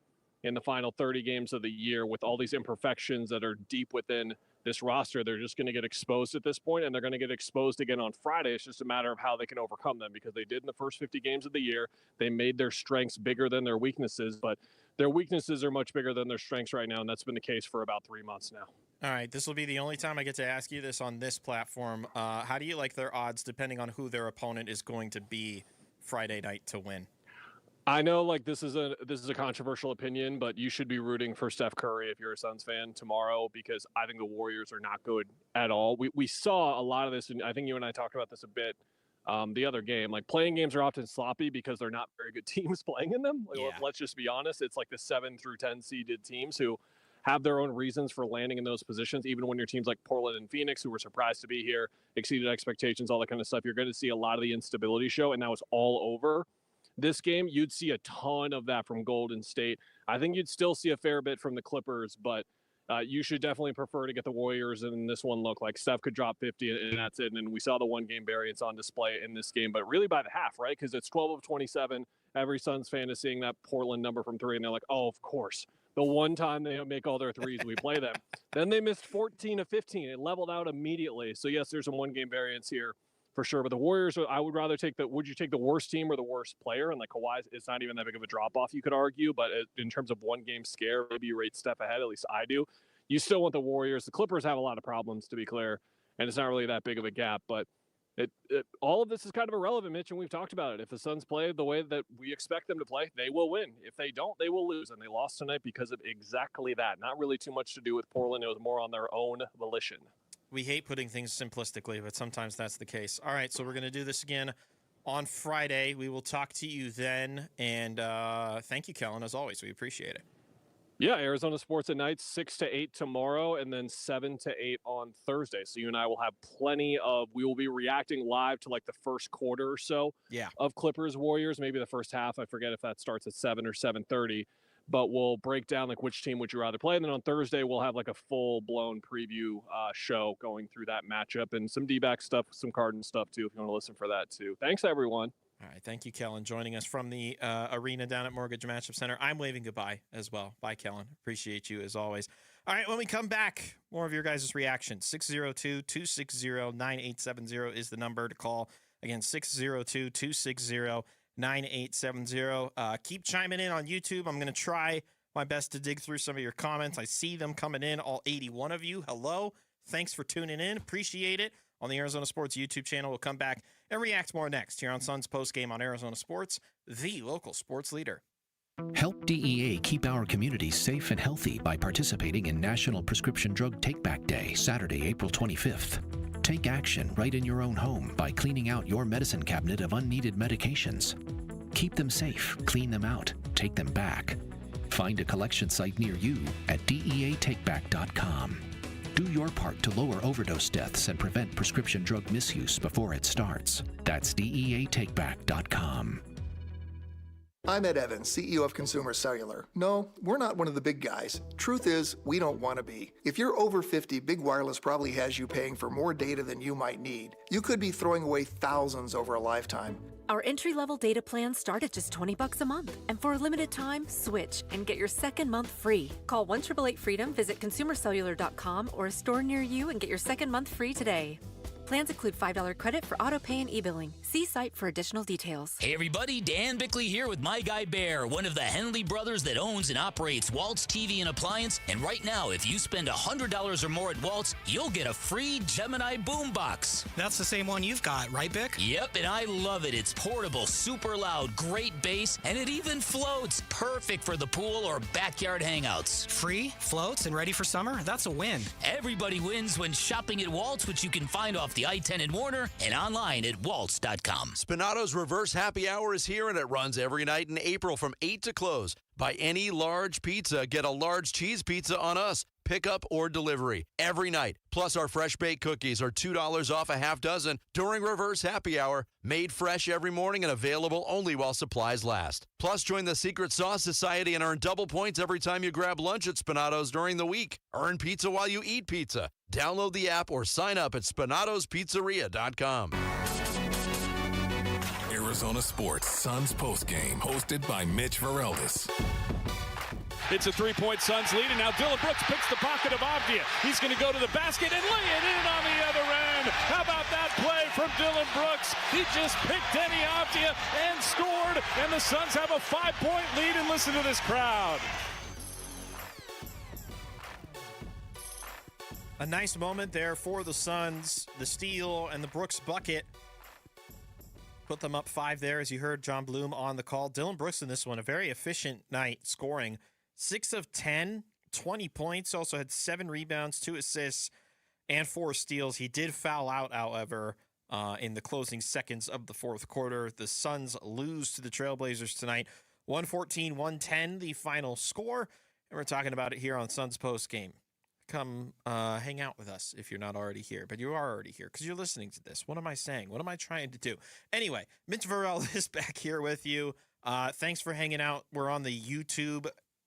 in the final 30 games of the year with all these imperfections that are deep within this roster, they're just going to get exposed at this point, and they're going to get exposed again on Friday. It's just a matter of how they can overcome them, because they did in the first 50 games of the year. They made their strengths bigger than their weaknesses, but their weaknesses are much bigger than their strengths right now, and that's been the case for about 3 months now. All right, this will be the only time I get to ask you this on this platform. How do you like their odds, depending on who their opponent is going to be Friday night to win? I know, like, this is a controversial opinion, but you should be rooting for Steph Curry if you're a Suns fan tomorrow, because I think the Warriors are not good at all. We saw a lot of this, and I think you and I talked about this a bit the other game. Like, playing games are often sloppy because they're not very good teams playing in them. Like, let's just be honest. It's like the 7 through 10 seeded teams who have their own reasons for landing in those positions. Even when your teams like Portland and Phoenix, who were surprised to be here, exceeded expectations, all that kind of stuff, you're going to see a lot of the instability show, and now it's all over. This game, you'd see a ton of that from Golden State. I think you'd still see a fair bit from the Clippers, but you should definitely prefer to get the Warriors in this one. Look like Steph could drop 50 and that's it. And we saw the one-game variance on display in this game, but really by the half, right? Because it's 12 of 27. Every Suns fan is seeing that Portland number from 3, and they're like, oh, of course. The one time they make all their threes, we play them. Then they missed 14 of 15. It leveled out immediately. So, yes, there's some one-game variance here for sure. But the Warriors, I would rather would you take the worst team or the worst player? And like Kawhi, it's not even that big of a drop-off, you could argue. But in terms of one-game scare, maybe you rate Steph ahead, at least I do. You still want the Warriors. The Clippers have a lot of problems, to be clear, and it's not really that big of a gap. But all of this is kind of irrelevant, Mitch, and we've talked about it. If the Suns play the way that we expect them to play, they will win. If they don't, they will lose. And they lost tonight because of exactly that. Not really too much to do with Portland. It was more on their own volition. We hate putting things simplistically, but sometimes that's the case. All right, so we're going to do this again on Friday. We will talk to you then. And thank you, Kellen, as always. We appreciate it. Yeah, Arizona Sports at night, 6 to 8 tomorrow, and then 7 to 8 on Thursday. So you and I will have we will be reacting live to like the first quarter or so of Clippers Warriors, maybe the first half. I forget if that starts at 7 or 7:30, but we'll break down like which team would you rather play. And then on Thursday, we'll have like a full-blown preview show going through that matchup and some D-back stuff, some Cardinals stuff too, if you want to listen for that too. Thanks, everyone. All right, thank you, Kellen, joining us from the arena down at Mortgage Matchup Center. I'm waving goodbye as well. Bye, Kellen. Appreciate you as always. All right, when we come back, more of your guys' reactions. 602-260-9870 is the number to call. Again, 602-260-9870. Keep chiming in on YouTube. I'm going to try my best to dig through some of your comments. I see them coming in, all 81 of you. Hello. Thanks for tuning in. Appreciate it. On the Arizona Sports YouTube channel, we'll come back and react more next here on Suns Postgame on Arizona Sports, the local sports leader. Help DEA keep our communities safe and healthy by participating in National Prescription Drug Take-Back Day, Saturday, April 25th. Take action right in your own home by cleaning out your medicine cabinet of unneeded medications. Keep them safe, clean them out, take them back. Find a collection site near you at DEATakeback.com. Do your part to lower overdose deaths and prevent prescription drug misuse before it starts. That's DEATakeback.com. I'm Ed Evans, CEO of Consumer Cellular. No, we're not one of the big guys. Truth is, we don't want to be. If you're over 50, Big Wireless probably has you paying for more data than you might need. You could be throwing away thousands over a lifetime. Our entry-level data plans start at just $20 a month. And for a limited time, switch and get your second month free. Call 1-888-FREEDOM, visit consumercellular.com or a store near you and get your second month free today. Plans include $5 credit for auto pay and e-billing. See site for additional details. Hey everybody, Dan Bickley here with My Guy Bear, one of the Henley brothers that owns and operates Waltz TV and Appliance. And right now, if you spend $100 or more at Waltz, you'll get a free Gemini boombox. That's the same one you've got, right, Bick? Yep, and I love it. It's portable, super loud, great bass, and it even floats. Perfect for the pool or backyard hangouts. Free, floats, and ready for summer? That's a win. Everybody wins when shopping at Waltz, which you can find off the I-10 in Warner and online at waltz.com. Spinato's Reverse Happy Hour is here, and it runs every night in April from 8 to close. Buy any large pizza, get a large cheese pizza on us. Pickup or delivery every night. Plus, our fresh baked cookies are $2 off a half dozen during Reverse Happy Hour. Made fresh every morning and available only while supplies last. Plus, join the Secret Sauce Society and earn double points every time you grab lunch at Spinato's during the week. Earn pizza while you eat pizza. Download the app or sign up at SpinatosPizzeria.com. Arizona Sports Suns postgame, hosted by Mitch Vereldes. It's a three-point Suns lead, and now Dylan Brooks picks the pocket of Avdia. He's going to go to the basket and lay it in on the other end. How about that play from Dylan Brooks? He just picked Denny Avdia and scored, and the Suns have a 5-point lead, and listen to this crowd. A nice moment there for the Suns. The steal and the Brooks bucket put them up 5 there, as you heard John Bloom on the call. Dylan Brooks in this one, a very efficient night scoring. 6 of 10, 20 points, also had 7 rebounds, 2 assists, and 4 steals. He did foul out, however, in the closing seconds of the fourth quarter. The Suns lose to the Trailblazers tonight, 114-110, the final score, and we're talking about it here on Suns Post Game. Come hang out with us if you're not already here, but you are already here because you're listening to this. What am I saying? What am I trying to do? Anyway, Mitch Vereldes is back here with you. Thanks for hanging out. We're on the YouTube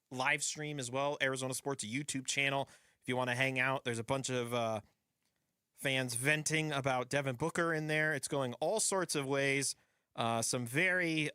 live stream as well, Arizona Sports YouTube channel. If you want to hang out, there's a bunch of fans venting about Devin Booker in there. It's going all sorts of ways. Some very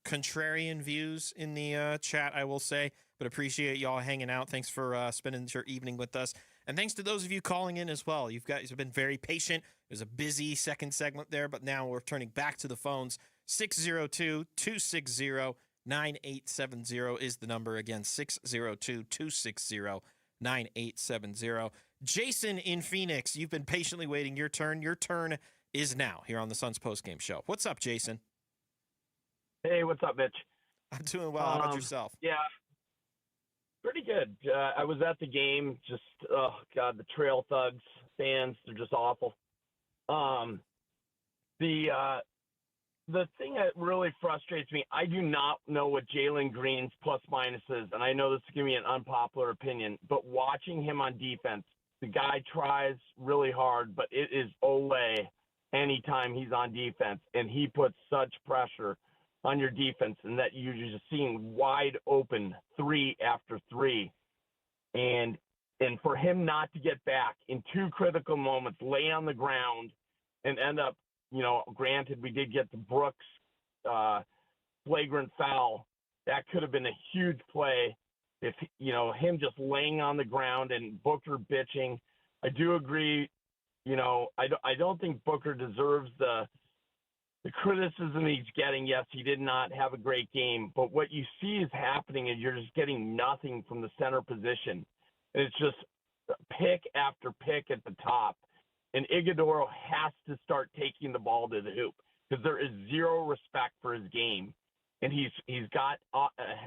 contrarian views in the chat, I will say, but appreciate y'all hanging out. Thanks for spending your evening with us. And thanks to those of you calling in as well. You guys have been very patient. It was a busy second segment there, but now we're turning back to the phones. 602-260-9870 is the number. Again, 602-260-9870. Jason in Phoenix, you've been patiently waiting your turn. Your turn is now here on the Suns postgame show. What's up, Jason? Hey, what's up, Mitch? I'm doing well. How about yourself? Yeah, pretty good. I was at the game. Just, oh, God, the Trail Thugs fans, they're just awful. The thing that really frustrates me, I do not know what Jalen Green's plus minus is, and I know this is going to be an unpopular opinion, but watching him on defense, the guy tries really hard, but it is Olay anytime he's on defense, and he puts such pressure on your defense, and that you're just seeing wide open 3 after 3. And for him not to get back in 2 critical moments, lay on the ground and end up, granted, we did get the Brooks flagrant foul. That could have been a huge play if, him just laying on the ground and Booker bitching. I do agree, I don't think Booker deserves the criticism he's getting. Yes, he did not have a great game, but what you see is happening is you're just getting nothing from the center position. And it's just pick after pick at the top. And Iguodala has to start taking the ball to the hoop because there is zero respect for his game. And he's got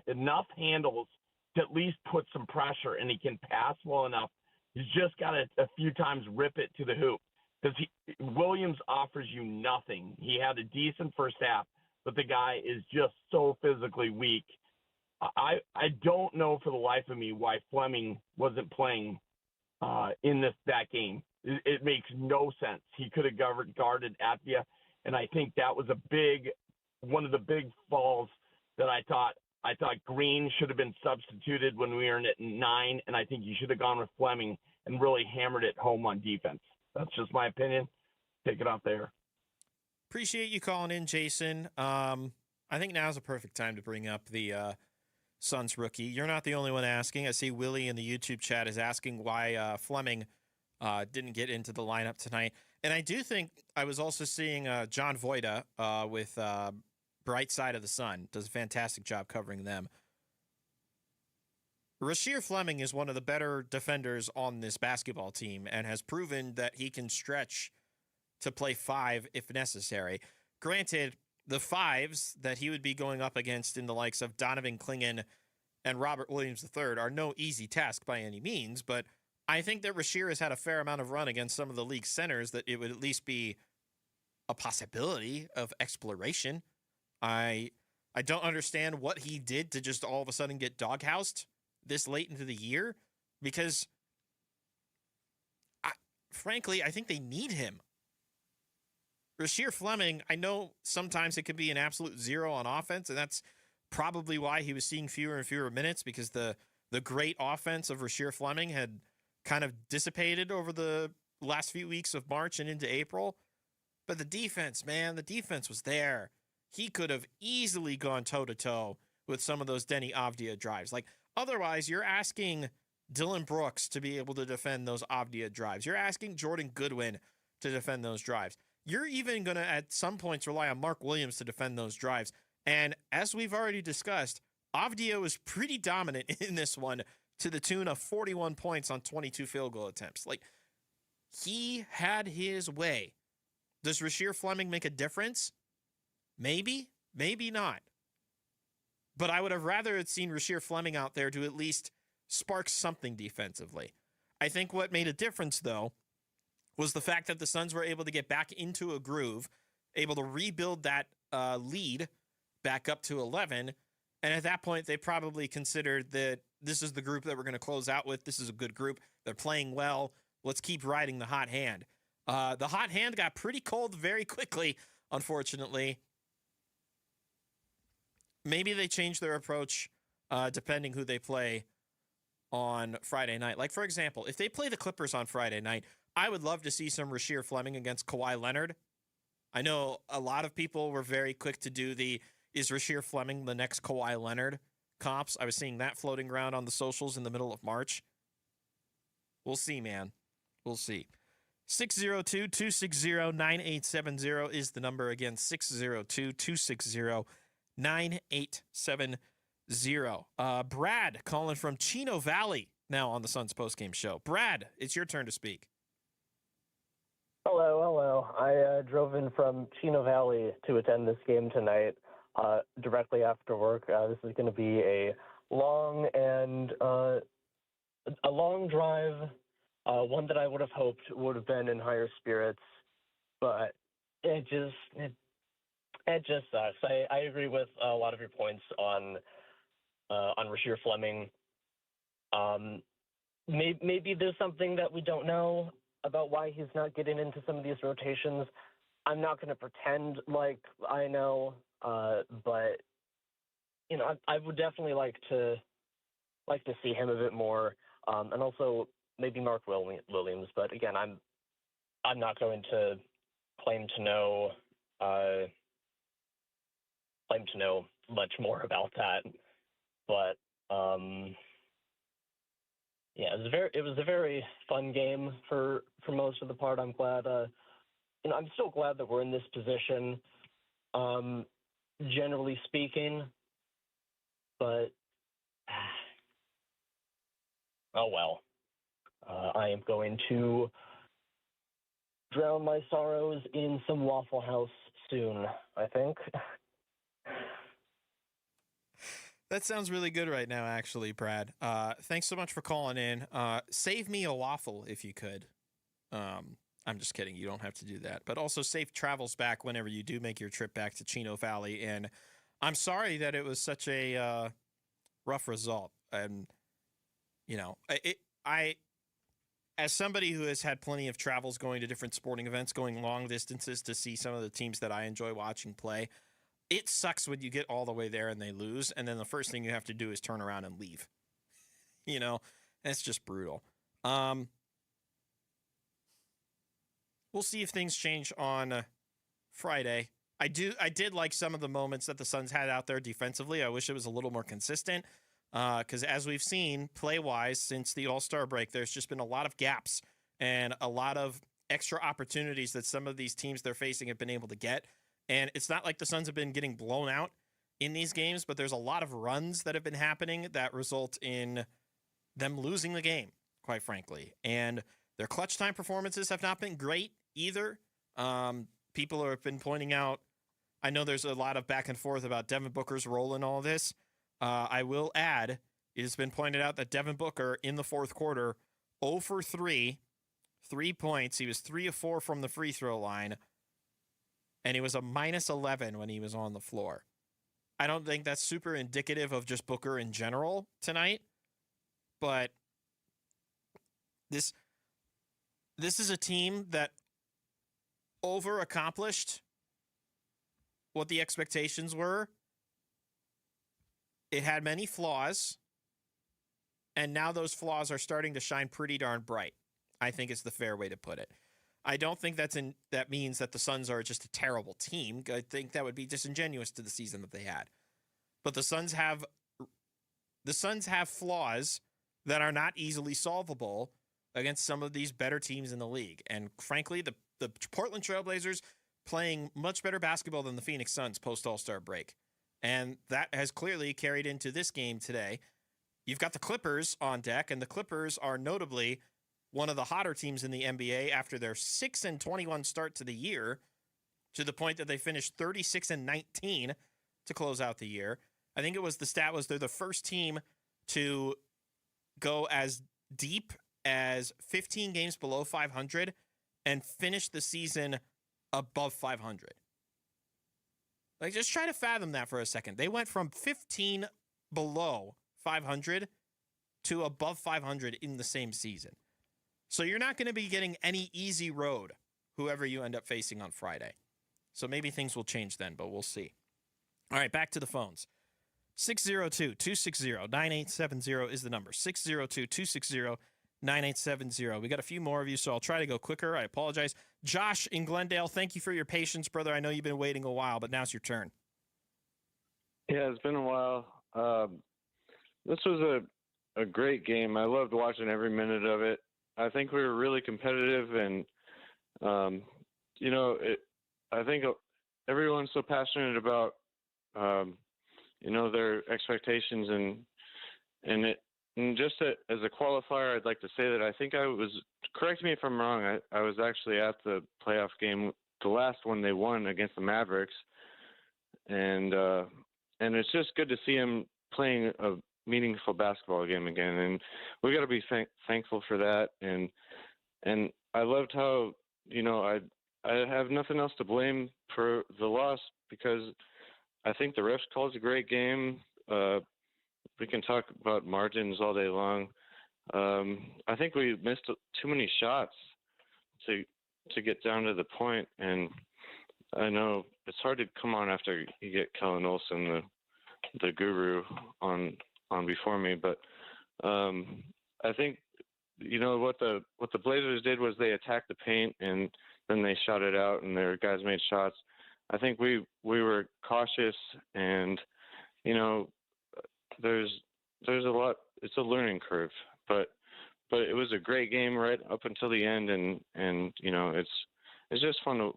enough handles to at least put some pressure, and he can pass well enough. He's just got to a few times rip it to the hoop because Williams offers you nothing. He had a decent first half, but the guy is just so physically weak. I don't know for the life of me why Fleming wasn't playing in that game. It makes no sense. He could have guarded Avdia, and I think that was one of the big falls that I thought Green should have been substituted when we were in at 9, and I think you should have gone with Fleming and really hammered it home on defense. That's just my opinion. Take it off there. Appreciate you calling in, Jason. I think now's a perfect time to bring up the Suns rookie. You're not the only one asking. I see Willie in the YouTube chat is asking why Fleming didn't get into the lineup tonight. And I do think I was also seeing John Voida with Bright Side of the Sun. Does a fantastic job covering them. Rasheer Fleming is one of the better defenders on this basketball team and has proven that he can stretch to play 5 if necessary. Granted, the 5s that he would be going up against in the likes of Donovan Clingan and Robert Williams III are no easy task by any means, but I think that Rasheer has had a fair amount of run against some of the league centers that it would at least be a possibility of exploration. I don't understand what he did to just all of a sudden get doghoused this late into the year, because frankly, I think they need him. Rasheer Fleming, I know sometimes it could be an absolute zero on offense, and that's probably why he was seeing fewer and fewer minutes, because the great offense of Rasheer Fleming had kind of dissipated over the last few weeks of March and into April. But the defense, man, the defense was there. He could have easily gone toe-to-toe with some of those Denny Avdia drives. Like, otherwise, you're asking Dylan Brooks to be able to defend those Avdia drives. You're asking Jordan Goodwin to defend those drives. You're even going to, at some points, rely on Mark Williams to defend those drives. And as we've already discussed, Avdia was pretty dominant in this one to the tune of 41 points on 22 field goal attempts. Like, he had his way. Does Rasheer Fleming make a difference? Maybe, maybe not. But I would have rather seen Rasheer Fleming out there to at least spark something defensively. I think what made a difference, though, was the fact that the Suns were able to get back into a groove, able to rebuild that lead back up to 11. And at that point, they probably considered that this is the group that we're going to close out with. This is a good group. They're playing well. Let's keep riding the hot hand. The hot hand got pretty cold very quickly, unfortunately. Maybe they change their approach depending who they play on Friday night. Like, for example, if they play the Clippers on Friday night, I would love to see some Rasheer Fleming against Kawhi Leonard. I know a lot of people were very quick to do the, is Rasheer Fleming the next Kawhi Leonard comps? I was seeing that floating around on the socials in the middle of March. We'll see, man. We'll see. 602-260-9870 is the number. Again, 602-260-9870. Brad calling from Chino Valley now on the Suns postgame show. Brad, it's your turn to speak. Hello. I drove in from Chino Valley to attend this game tonight directly after work. This is going to be a long drive, one that I would have hoped would have been in higher spirits, but it just sucks. I agree with a lot of your points on Rasheer Fleming. Maybe there's something that we don't know about why he's not getting into some of these rotations. I'm not going to pretend like I know, but I would definitely like to see him a bit more, and also maybe Mark Williams. But again, I'm not going to claim to know much more about that. But yeah, it was a very fun game for most of the part. I'm glad. I'm still glad that we're in this position, generally speaking. But oh well. I am going to drown my sorrows in some Waffle House soon, I think. That sounds really good right now, actually, Brad. Thanks so much for calling in. Save me a waffle if you could. I'm just kidding. You don't have to do that. But also safe travels back whenever you do make your trip back to Chino Valley. And I'm sorry that it was such a rough result. And, I as somebody who has had plenty of travels going to different sporting events, going long distances to see some of the teams that I enjoy watching play, it sucks when you get all the way there and they lose, and then the first thing you have to do is turn around and leave. It's just brutal. We'll see if things change on Friday. I did like some of the moments that the Suns had out there defensively. I wish it was a little more consistent. Because as we've seen, play-wise, since the All-Star break, there's just been a lot of gaps and a lot of extra opportunities that some of these teams they're facing have been able to get. And it's not like the Suns have been getting blown out in these games, but there's a lot of runs that have been happening that result in them losing the game, quite frankly. And their clutch time performances have not been great either. People have been pointing out, I know there's a lot of back and forth about Devin Booker's role in all this. I will add, it has been pointed out that Devin Booker in the fourth quarter, 0 for 3, 3 points. He was 3 of 4 from the free throw line, and he was a minus 11 when he was on the floor. I don't think that's super indicative of just Booker in general tonight, but this is a team that over-accomplished what the expectations were. It had many flaws, and now those flaws are starting to shine pretty darn bright, I think is the fair way to put it. I don't think that means that the Suns are just a terrible team. I think that would be disingenuous to the season that they had. But the Suns have flaws that are not easily solvable against some of these better teams in the league. And frankly, the Portland Trailblazers playing much better basketball than the Phoenix Suns post All-Star break. And that has clearly carried into this game today. You've got the Clippers on deck, and the Clippers are notably one of the hotter teams in the NBA after their 6-21 start to the year, to the point that they finished 36-19 to close out the year. I think the stat was they're the first team to go as deep as 15 games below 500 and finish the season above 500. Like, just try to fathom that for a second. They went from 15 below 500 to above 500 in the same season. So you're not going to be getting any easy road, whoever you end up facing on Friday. So maybe things will change then, but we'll see. All right, back to the phones. 602-260-9870 is the number. 602-260-9870. We got a few more of you, so I'll try to go quicker. I apologize. Josh in Glendale, thank you for your patience, brother. I know you've been waiting a while, but now's your turn. Yeah, it's been a while. This was a great game. I loved watching every minute of it. I think we were really competitive, and I think everyone's so passionate about their expectations, and just as a qualifier, I'd like to say that I think correct me if I'm wrong, I was actually at the playoff game, the last one they won against the Mavericks, and it's just good to see him playing a meaningful basketball game again, and we got to be thankful for that. And I loved how I have nothing else to blame for the loss, because I think the refs called a great game. We can talk about margins all day long. I think we missed too many shots to get down to the point, and I know it's hard to come on after you get Kellen Olson, the guru, on before me, but I think what the Blazers did was they attacked the paint and then they shot it out, and their guys made shots. I think we were cautious, and there's a lot. It's a learning curve, but it was a great game right up until the end, and it's just fun to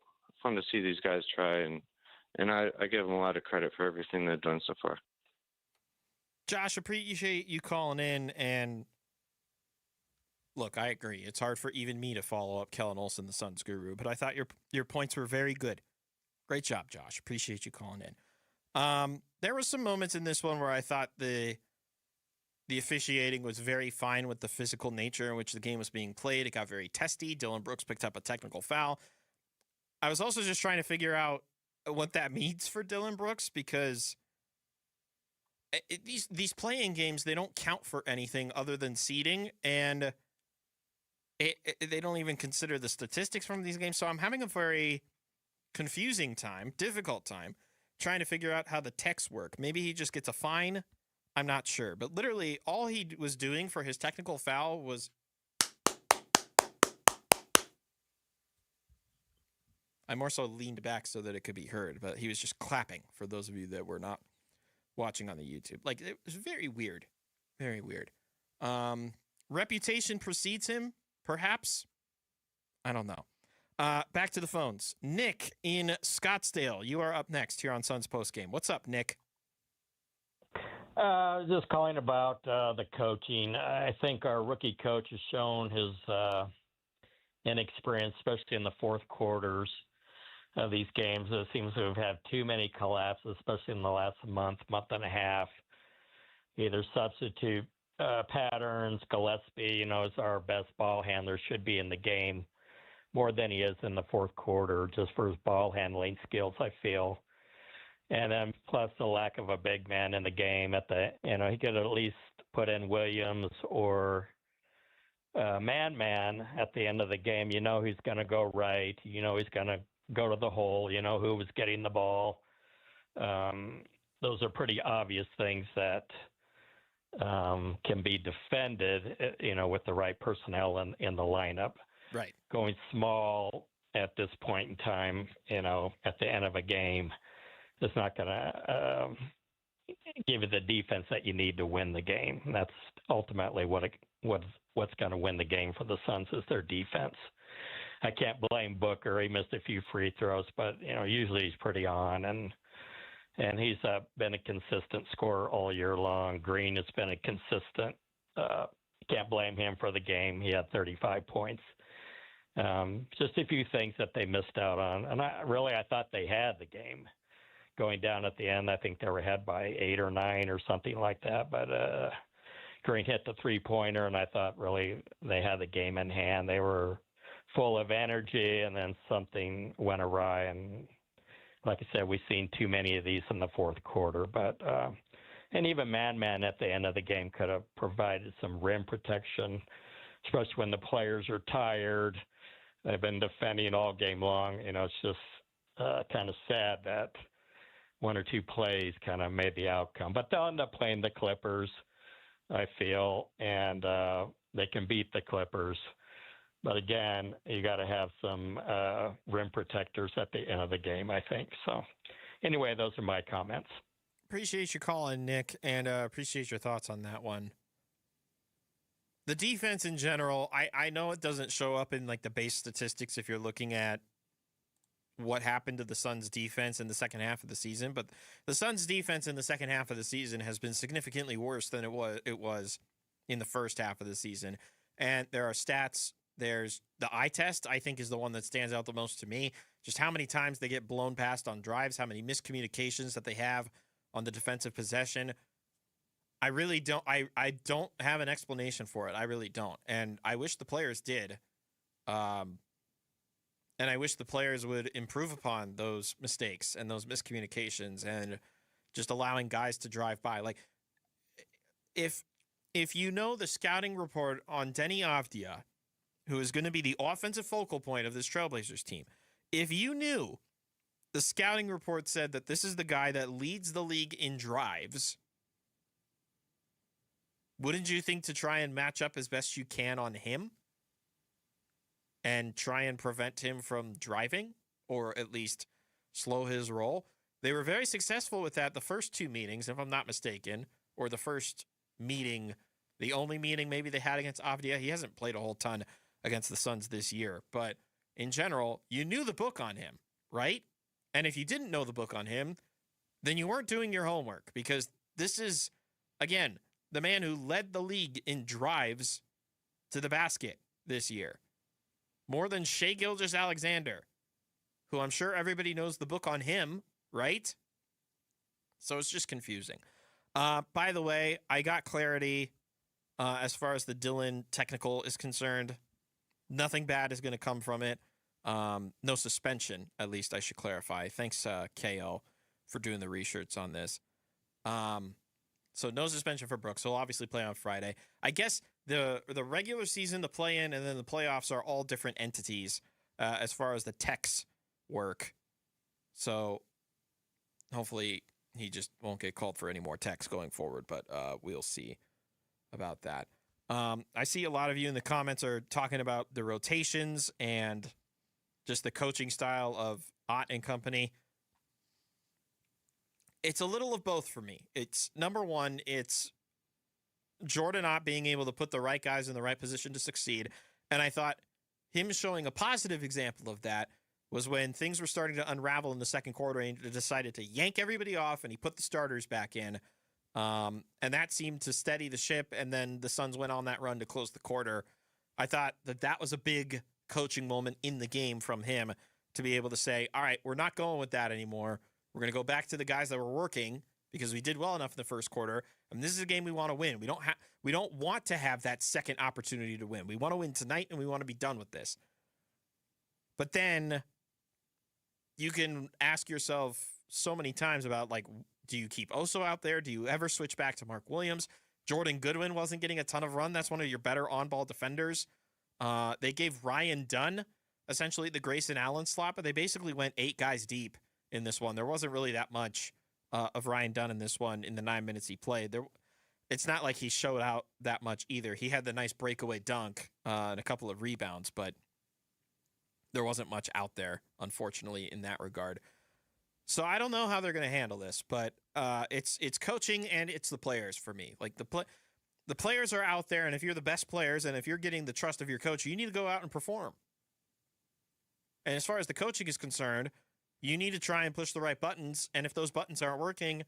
see these guys try, and I give them a lot of credit for everything they've done so far. Josh, appreciate you calling in, and look, I agree. It's hard for even me to follow up Kellen Olson, the Suns guru, but I thought your points were very good. Great job, Josh. Appreciate you calling in. There were some moments in this one where I thought the officiating was very fine with the physical nature in which the game was being played. It got very testy. Dillon Brooks picked up a technical foul. I was also just trying to figure out what that means for Dillon Brooks, because these playing games, they don't count for anything other than seeding, and they don't even consider the statistics from these games. So I'm having a very difficult time trying to figure out how the techs work. Maybe he just gets a fine. I'm not sure. But literally all he was doing for his technical foul was I more so leaned back so that it could be heard, but he was just clapping, for those of you that were not watching on the YouTube. Like, it was very weird. Very weird. Reputation precedes him, perhaps. I don't know. Back to the phones. Nick in Scottsdale, you are up next here on Suns Postgame. What's up, Nick? Just calling about the coaching. I think our rookie coach has shown his inexperience, especially in the fourth quarters of these games. It seems to have had too many collapses, especially in the last month and a half. Either substitute patterns. Gillespie, is our best ball handler, should be in the game more than he is in the fourth quarter, just for his ball handling skills, I feel. And then plus the lack of a big man in the game he could at least put in Williams or man at the end of the game. He's going to go right. He's going to go to the hole. Who was getting the ball. Those are pretty obvious things that can be defended, with the right personnel in the lineup. Right. Going small at this point in time, at the end of a game, is not going to give you the defense that you need to win the game. And that's ultimately what's going to win the game for the Suns is their defense. I can't blame Booker. He missed a few free throws, but usually he's pretty on, and he's been a consistent scorer all year long. Green has been a consistent. Can't blame him for the game. He had 35 points. Just a few things that they missed out on, and I thought they had the game going down at the end. I think they were ahead by 8 or 9 or something like that, but Green hit the three-pointer, and I thought really they had the game in hand. They were full of energy, and then something went awry. And like I said, we've seen too many of these in the fourth quarter. But and even Man at the end of the game could have provided some rim protection, especially when the players are tired. They've been defending all game long. It's just kind of sad that one or two plays kind of made the outcome. But they'll end up playing the Clippers, I feel, and they can beat the Clippers. But again, you got to have some rim protectors at the end of the game, I think. So anyway, those are my comments. Appreciate you calling, Nick, and appreciate your thoughts on that one. The defense in general, I know it doesn't show up in like the base statistics if you're looking at what happened to the Suns defense in the second half of the season, but the Suns defense in the second half of the season has been significantly worse than it was in the first half of the season. And there are stats. There's the eye test, I think, is the one that stands out the most to me. Just how many times they get blown past on drives, how many miscommunications that they have on the defensive possession. I really don't. I don't have an explanation for it. I really don't. And I wish the players did. And I wish the players would improve upon those mistakes and those miscommunications and just allowing guys to drive by. Like, if the scouting report on Denny Avdia, who is going to be the offensive focal point of this Trailblazers team, if you knew the scouting report said that this is the guy that leads the league in drives, wouldn't you think to try and match up as best you can on him and try and prevent him from driving, or at least slow his roll? They were very successful with that the first two meetings, if I'm not mistaken, or the first meeting, the only meeting maybe they had against Avdia. He hasn't played a whole ton against the Suns this year, but in general, you knew the book on him, right? And if you didn't know the book on him, then you weren't doing your homework, because this is, again, the man who led the league in drives to the basket this year. More than Shai Gilgeous-Alexander, who I'm sure everybody knows the book on him, right? So it's just confusing. By the way, I got clarity as far as the Dillon technical is concerned. Nothing bad is going to come from it. No suspension, at least I should clarify. Thanks, KO, for doing the research on this. So no suspension for Brooks. He'll obviously play on Friday. I guess the regular season, the play-in, and then the playoffs are all different entities as far as the techs work. So hopefully he just won't get called for any more techs going forward, but we'll see about that. I see a lot of you in the comments are talking about the rotations and just the coaching style of Ott and company. It's a little of both for me. It's number one, it's Jordan Ott being able to put the right guys in the right position to succeed. And I thought him showing a positive example of that was when things were starting to unravel in the second quarter and he decided to yank everybody off and he put the starters back in. And that seemed to steady the ship. And then the Suns went on that run to close the quarter. I thought that was a big coaching moment in the game from him to be able to say, all right, we're not going with that anymore. We're going to go back to the guys that were working because we did well enough in the first quarter. And this is a game we want to win. We don't want to have that second opportunity to win. We want to win tonight and we want to be done with this. But then you can ask yourself so many times about, like, do you keep Oso out there? Do you ever switch back to Mark Williams? Jordan Goodwin wasn't getting a ton of run. That's one of your better on-ball defenders. They gave Ryan Dunn essentially the Grayson Allen slot, but they basically went 8 guys deep in this one. There wasn't really that much of Ryan Dunn in this one in the 9 minutes he played. It's not like he showed out that much either. He had the nice breakaway dunk and a couple of rebounds, but there wasn't much out there, unfortunately, in that regard. So I don't know how they're going to handle this, but it's coaching and it's the players for me. Like the players are out there, and if you're the best players and if you're getting the trust of your coach, you need to go out and perform. And as far as the coaching is concerned, you need to try and push the right buttons, and if those buttons aren't working,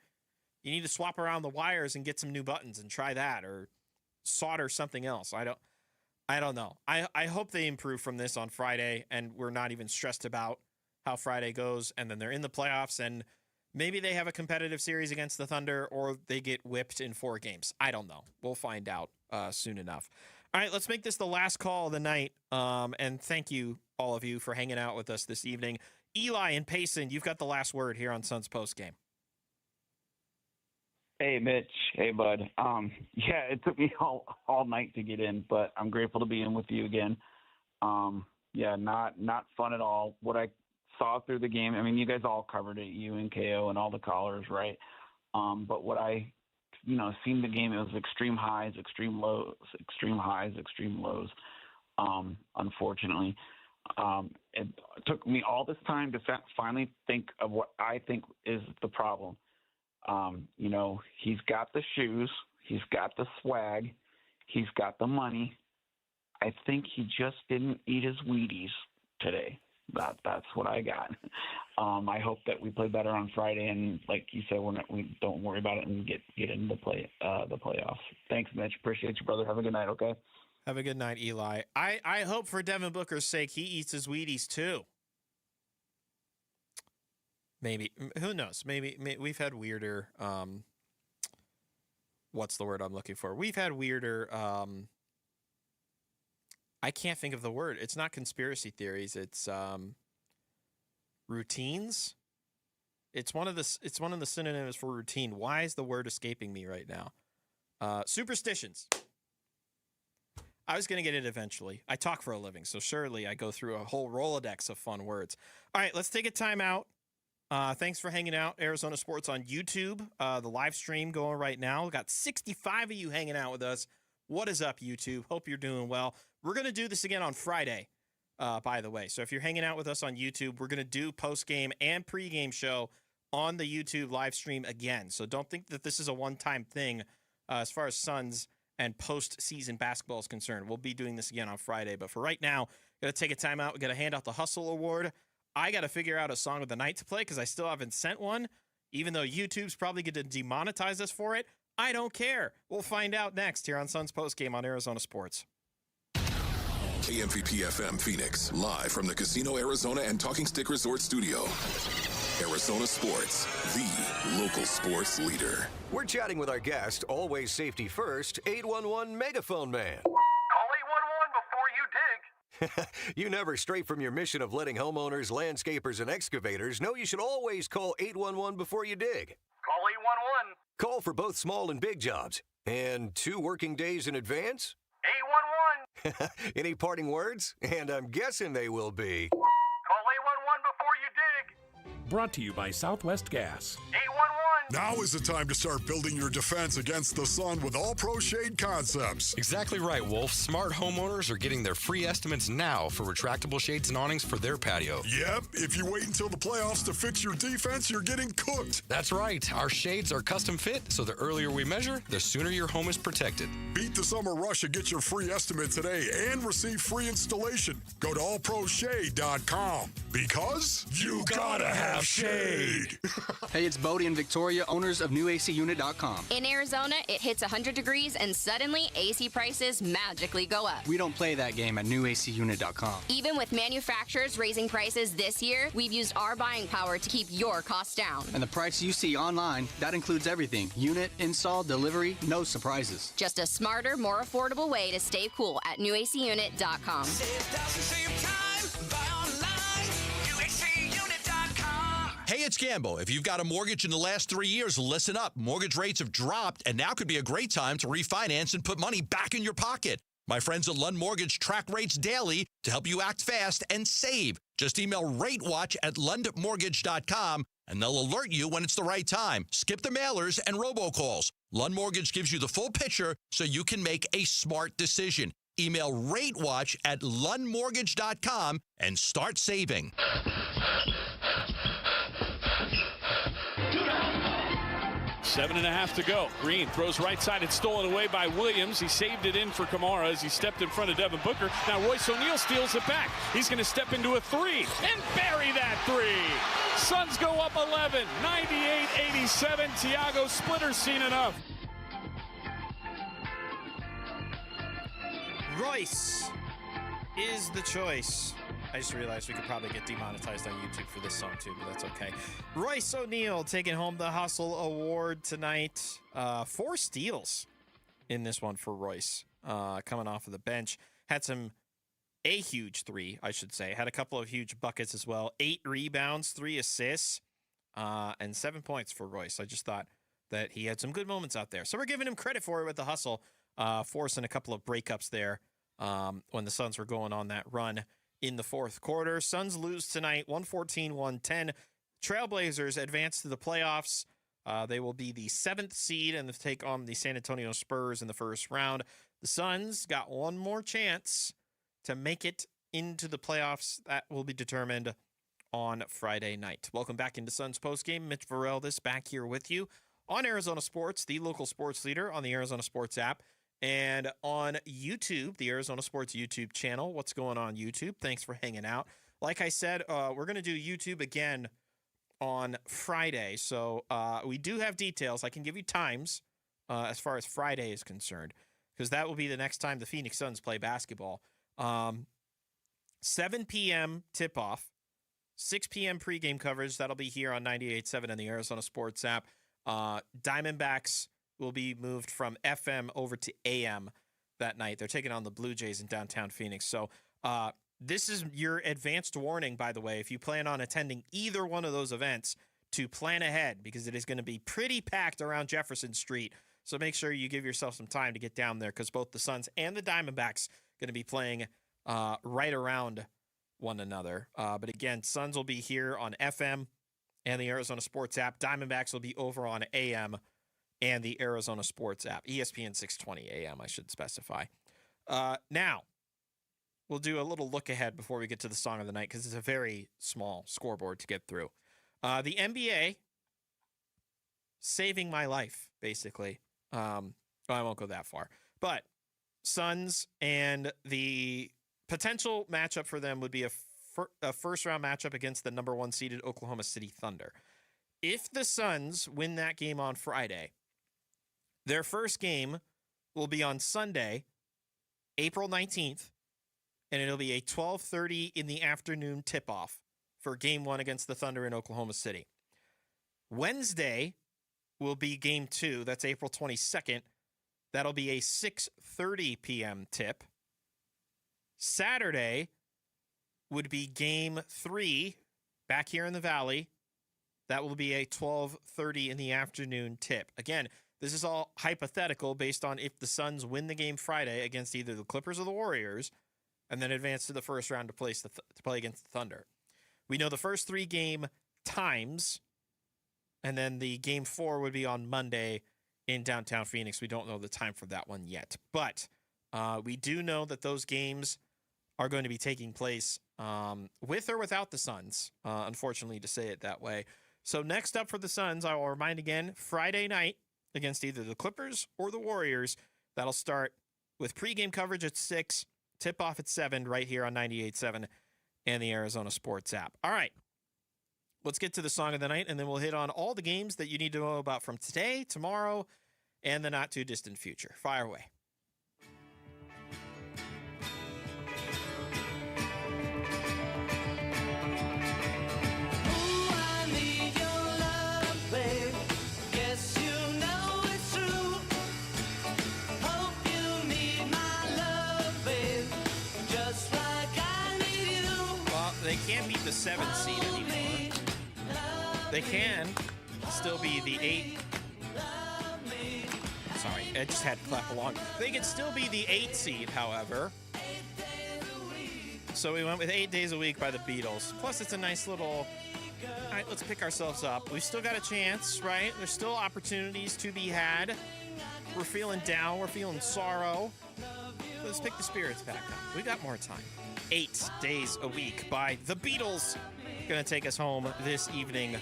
you need to swap around the wires and get some new buttons and try that, or solder something else. I don't know. I hope they improve from this on Friday, and we're not even stressed about how Friday goes, and then they're in the playoffs, and maybe they have a competitive series against the Thunder, or they get whipped in 4 games. I don't know. We'll find out soon enough. All right, let's make this the last call of the night, and thank you, all of you, for hanging out with us this evening. Eli and Payson, you've got the last word here on Suns Postgame. Hey, Mitch. Hey, bud. Yeah, it took me all night to get in, but I'm grateful to be in with you again. Yeah, not fun at all. What I saw through the game, I mean, you guys all covered it, you and KO and all the callers, right? But what I, seen the game, it was extreme highs, extreme lows, extreme highs, extreme lows, unfortunately. It took me all this time to finally think of what I think is the problem. He's got the shoes, he's got the swag, he's got the money. I think he just didn't eat his Wheaties today. That's what I got. I hope that we play better on Friday, and like you said, we don't worry about it and get into the playoffs. Thanks, Mitch. Appreciate you, brother. Have a good night. Okay. Have a good night, Eli. I hope for Devin Booker's sake he eats his Wheaties too. Maybe. Who knows? Maybe we've had weirder. What's the word I'm looking for? We've had weirder. I can't think of the word. It's not conspiracy theories. It's routines. It's one of the synonyms for routine. Why is the word escaping me right now? Superstitions. I was going to get it eventually. I talk for a living, so surely I go through a whole Rolodex of fun words. All right, let's take a timeout. Thanks for hanging out, Arizona Sports on YouTube. The live stream going right now. We've got 65 of you hanging out with us. What is up, YouTube? Hope you're doing well. We're going to do this again on Friday, by the way. So if you're hanging out with us on YouTube, we're going to do post-game and pre-game show on the YouTube live stream again. So don't think that this is a one-time thing as far as Suns and post-season basketball is concerned. We'll be doing this again on Friday. But for right now, got to take a timeout. We got to hand out the Hustle Award. I got to figure out a song of the night to play because I still haven't sent one. Even though YouTube's probably going to demonetize us for it, I don't care. We'll find out next here on Suns Postgame on Arizona Sports. KMVP FM Phoenix, live from the Casino Arizona and Talking Stick Resort Studio. Arizona Sports, the local sports leader. We're chatting with our guest, always safety first, 811 Megaphone Man. Call 811 before you dig. You never stray from your mission of letting homeowners, landscapers, and excavators know you should always call 811 before you dig. Call 811. Call for both small and big jobs. And 2 working days in advance? 811. Any parting words? And I'm guessing they will be. Call 811 before you dig. Brought to you by Southwest Gas. 811. Now is the time to start building your defense against the sun with All Pro Shade Concepts. Exactly right, Wolf. Smart homeowners are getting their free estimates now for retractable shades and awnings for their patio. Yep, if you wait until the playoffs to fix your defense, you're getting cooked. That's right. Our shades are custom fit, so the earlier we measure, the sooner your home is protected. Beat the summer rush and get your free estimate today and receive free installation. Go to allproshade.com because you gotta have shade. Hey, it's Bodie and Victoria, owners of newacunit.com. In Arizona, it hits 100 degrees and suddenly AC prices magically go up. We don't play that game at newacunit.com. Even with manufacturers raising prices this year, we've used our buying power to keep your costs down. And the price you see online, that includes everything. Unit, install, delivery, no surprises. Just a smarter, more affordable way to stay cool at newacunit.com. Hey, it's Gambo. If you've got a mortgage in the last 3 years, listen up. Mortgage rates have dropped, and now could be a great time to refinance and put money back in your pocket. My friends at Lund Mortgage track rates daily to help you act fast and save. Just email RateWatch@LundMortgage.com, and they'll alert you when it's the right time. Skip the mailers and robocalls. Lund Mortgage gives you the full picture so you can make a smart decision. Email RateWatch@lundmortgage.com and start saving. 7.5 to go. Green throws right side. It's stolen away by Williams. He saved it in for Kamara as he stepped in front of Devin Booker. Now Royce O'Neal steals it back. He's going to step into a three and bury that three. Suns go up 11, 98-87. Thiago Splitter's seen enough. Royce is the choice. I just realized we could probably get demonetized on YouTube for this song too, but that's okay. Royce O'Neal taking home the Hustle Award tonight. 4 steals in this one for Royce, coming off of the bench. Had a huge 3, I should say. Had a couple of huge buckets as well. 8 rebounds, 3 assists, and 7 points for Royce. I just thought that he had some good moments out there. So we're giving him credit for it with the hustle, forcing a couple of breakups there when the Suns were going on that run in the fourth quarter. Suns lose tonight, 114-110. Trailblazers advance to the playoffs. They will be the 7th seed and take on the San Antonio Spurs in the first round. The Suns got one more chance to make it into the playoffs. That will be determined on Friday night. Welcome back into Suns Postgame. Mitch Varel back here with you on Arizona Sports, the local sports leader on the Arizona Sports app. And on YouTube, the Arizona Sports YouTube channel. What's going on, YouTube? Thanks for hanging out. Like I said, we're going to do YouTube again on Friday. So we do have details. I can give you times as far as Friday is concerned, because that will be the next time the Phoenix Suns play basketball. 7 p.m. tip-off, 6 p.m. pregame coverage. That'll be here on 98.7 and the Arizona Sports app. Diamondbacks will be moved from FM over to AM that night. They're taking on the Blue Jays in downtown Phoenix. So this is your advanced warning, by the way, if you plan on attending either one of those events, to plan ahead, because it is going to be pretty packed around Jefferson Street. So make sure you give yourself some time to get down there, because both the Suns and the Diamondbacks going to be playing right around one another. But again, Suns will be here on FM and the Arizona Sports app. Diamondbacks will be over on AM and the Arizona Sports app. ESPN 620 AM, I should specify. Now, we'll do a little look ahead before we get to the song of the night, because it's a very small scoreboard to get through. The NBA, saving my life, basically. I won't go that far. But Suns, and the potential matchup for them would be a first-round matchup against the number 1 seeded Oklahoma City Thunder. If the Suns win that game on Friday, their first game will be on Sunday, April 19th, and it'll be a 12:30 in the afternoon tip-off for Game 1 against the Thunder in Oklahoma City. Wednesday will be Game 2. That's April 22nd. That'll be a 6:30 p.m. tip. Saturday would be Game 3 back here in the Valley. That will be a 12:30 in the afternoon tip. Again, this is all hypothetical based on if the Suns win the game Friday against either the Clippers or the Warriors, and then advance to the first round to play against the Thunder. We know the first 3 game times, and then the Game 4 would be on Monday in downtown Phoenix. We don't know the time for that one yet. But we do know that those games are going to be taking place with or without the Suns, unfortunately, to say it that way. So next up for the Suns, I will remind again, Friday night against either the Clippers or the Warriors. That'll start with pregame coverage at 6, tip-off at 7 right here on 98.7 and the Arizona Sports app. All right, let's get to the song of the night, and then we'll hit on all the games that you need to know about from today, tomorrow, and the not-too-distant future. Fire away. They can't beat the 7th seed anymore. They can still be the 8th. Sorry, I just had to clap along. They can still be the 8th seed, however. So we went with 8 Days a Week by the Beatles. Plus, it's a nice little... All right, let's pick ourselves up. We've still got a chance, right? There's still opportunities to be had. We're feeling down. We're feeling sorrow. Let's pick the spirits back up. We got more time. 8 Days a Week by The Beatles. Going to take us home this evening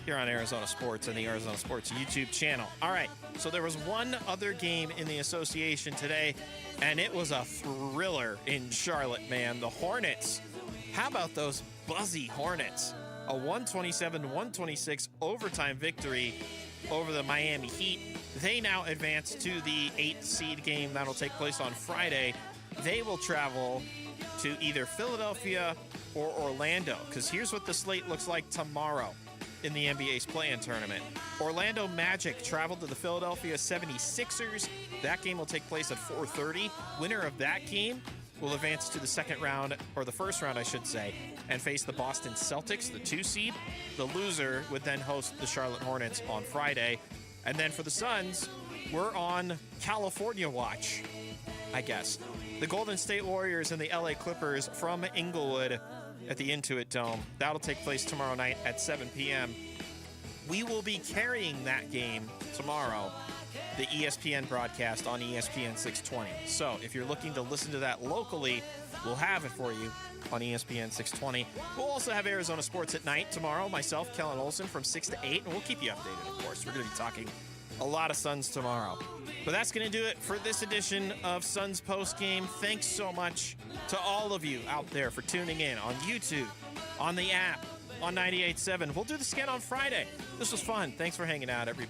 here on Arizona Sports and the Arizona Sports YouTube channel. All right, so there was one other game in the association today, and it was a thriller in Charlotte, man. The Hornets. How about those buzzy Hornets? A 127-126 overtime victory over the Miami Heat. They now advance to the 8th seed game that'll take place on Friday. They will travel to either Philadelphia or Orlando, because here's what the slate looks like tomorrow in the NBA's play-in tournament. Orlando Magic traveled to the Philadelphia 76ers. That game will take place at 4:30. Winner of that game will advance to the second round, or the first round, I should say, and face the Boston Celtics, the 2 seed. The loser would then host the Charlotte Hornets on Friday. And then for the Suns, we're on California watch, I guess. The Golden State Warriors and the LA Clippers from Inglewood at the Intuit Dome. That'll take place tomorrow night at 7 p.m. We will be carrying that game tomorrow, the ESPN broadcast on ESPN 620. So if you're looking to listen to that locally, we'll have it for you on ESPN 620. We'll also have Arizona Sports at night tomorrow. Myself, Kellen Olson, from 6 to 8, and we'll keep you updated, of course. We're going to be talking a lot of Suns tomorrow. But that's going to do it for this edition of Suns Postgame. Thanks so much to all of you out there for tuning in on YouTube, on the app, on 98.7. We'll do this again on Friday. This was fun. Thanks for hanging out, everybody.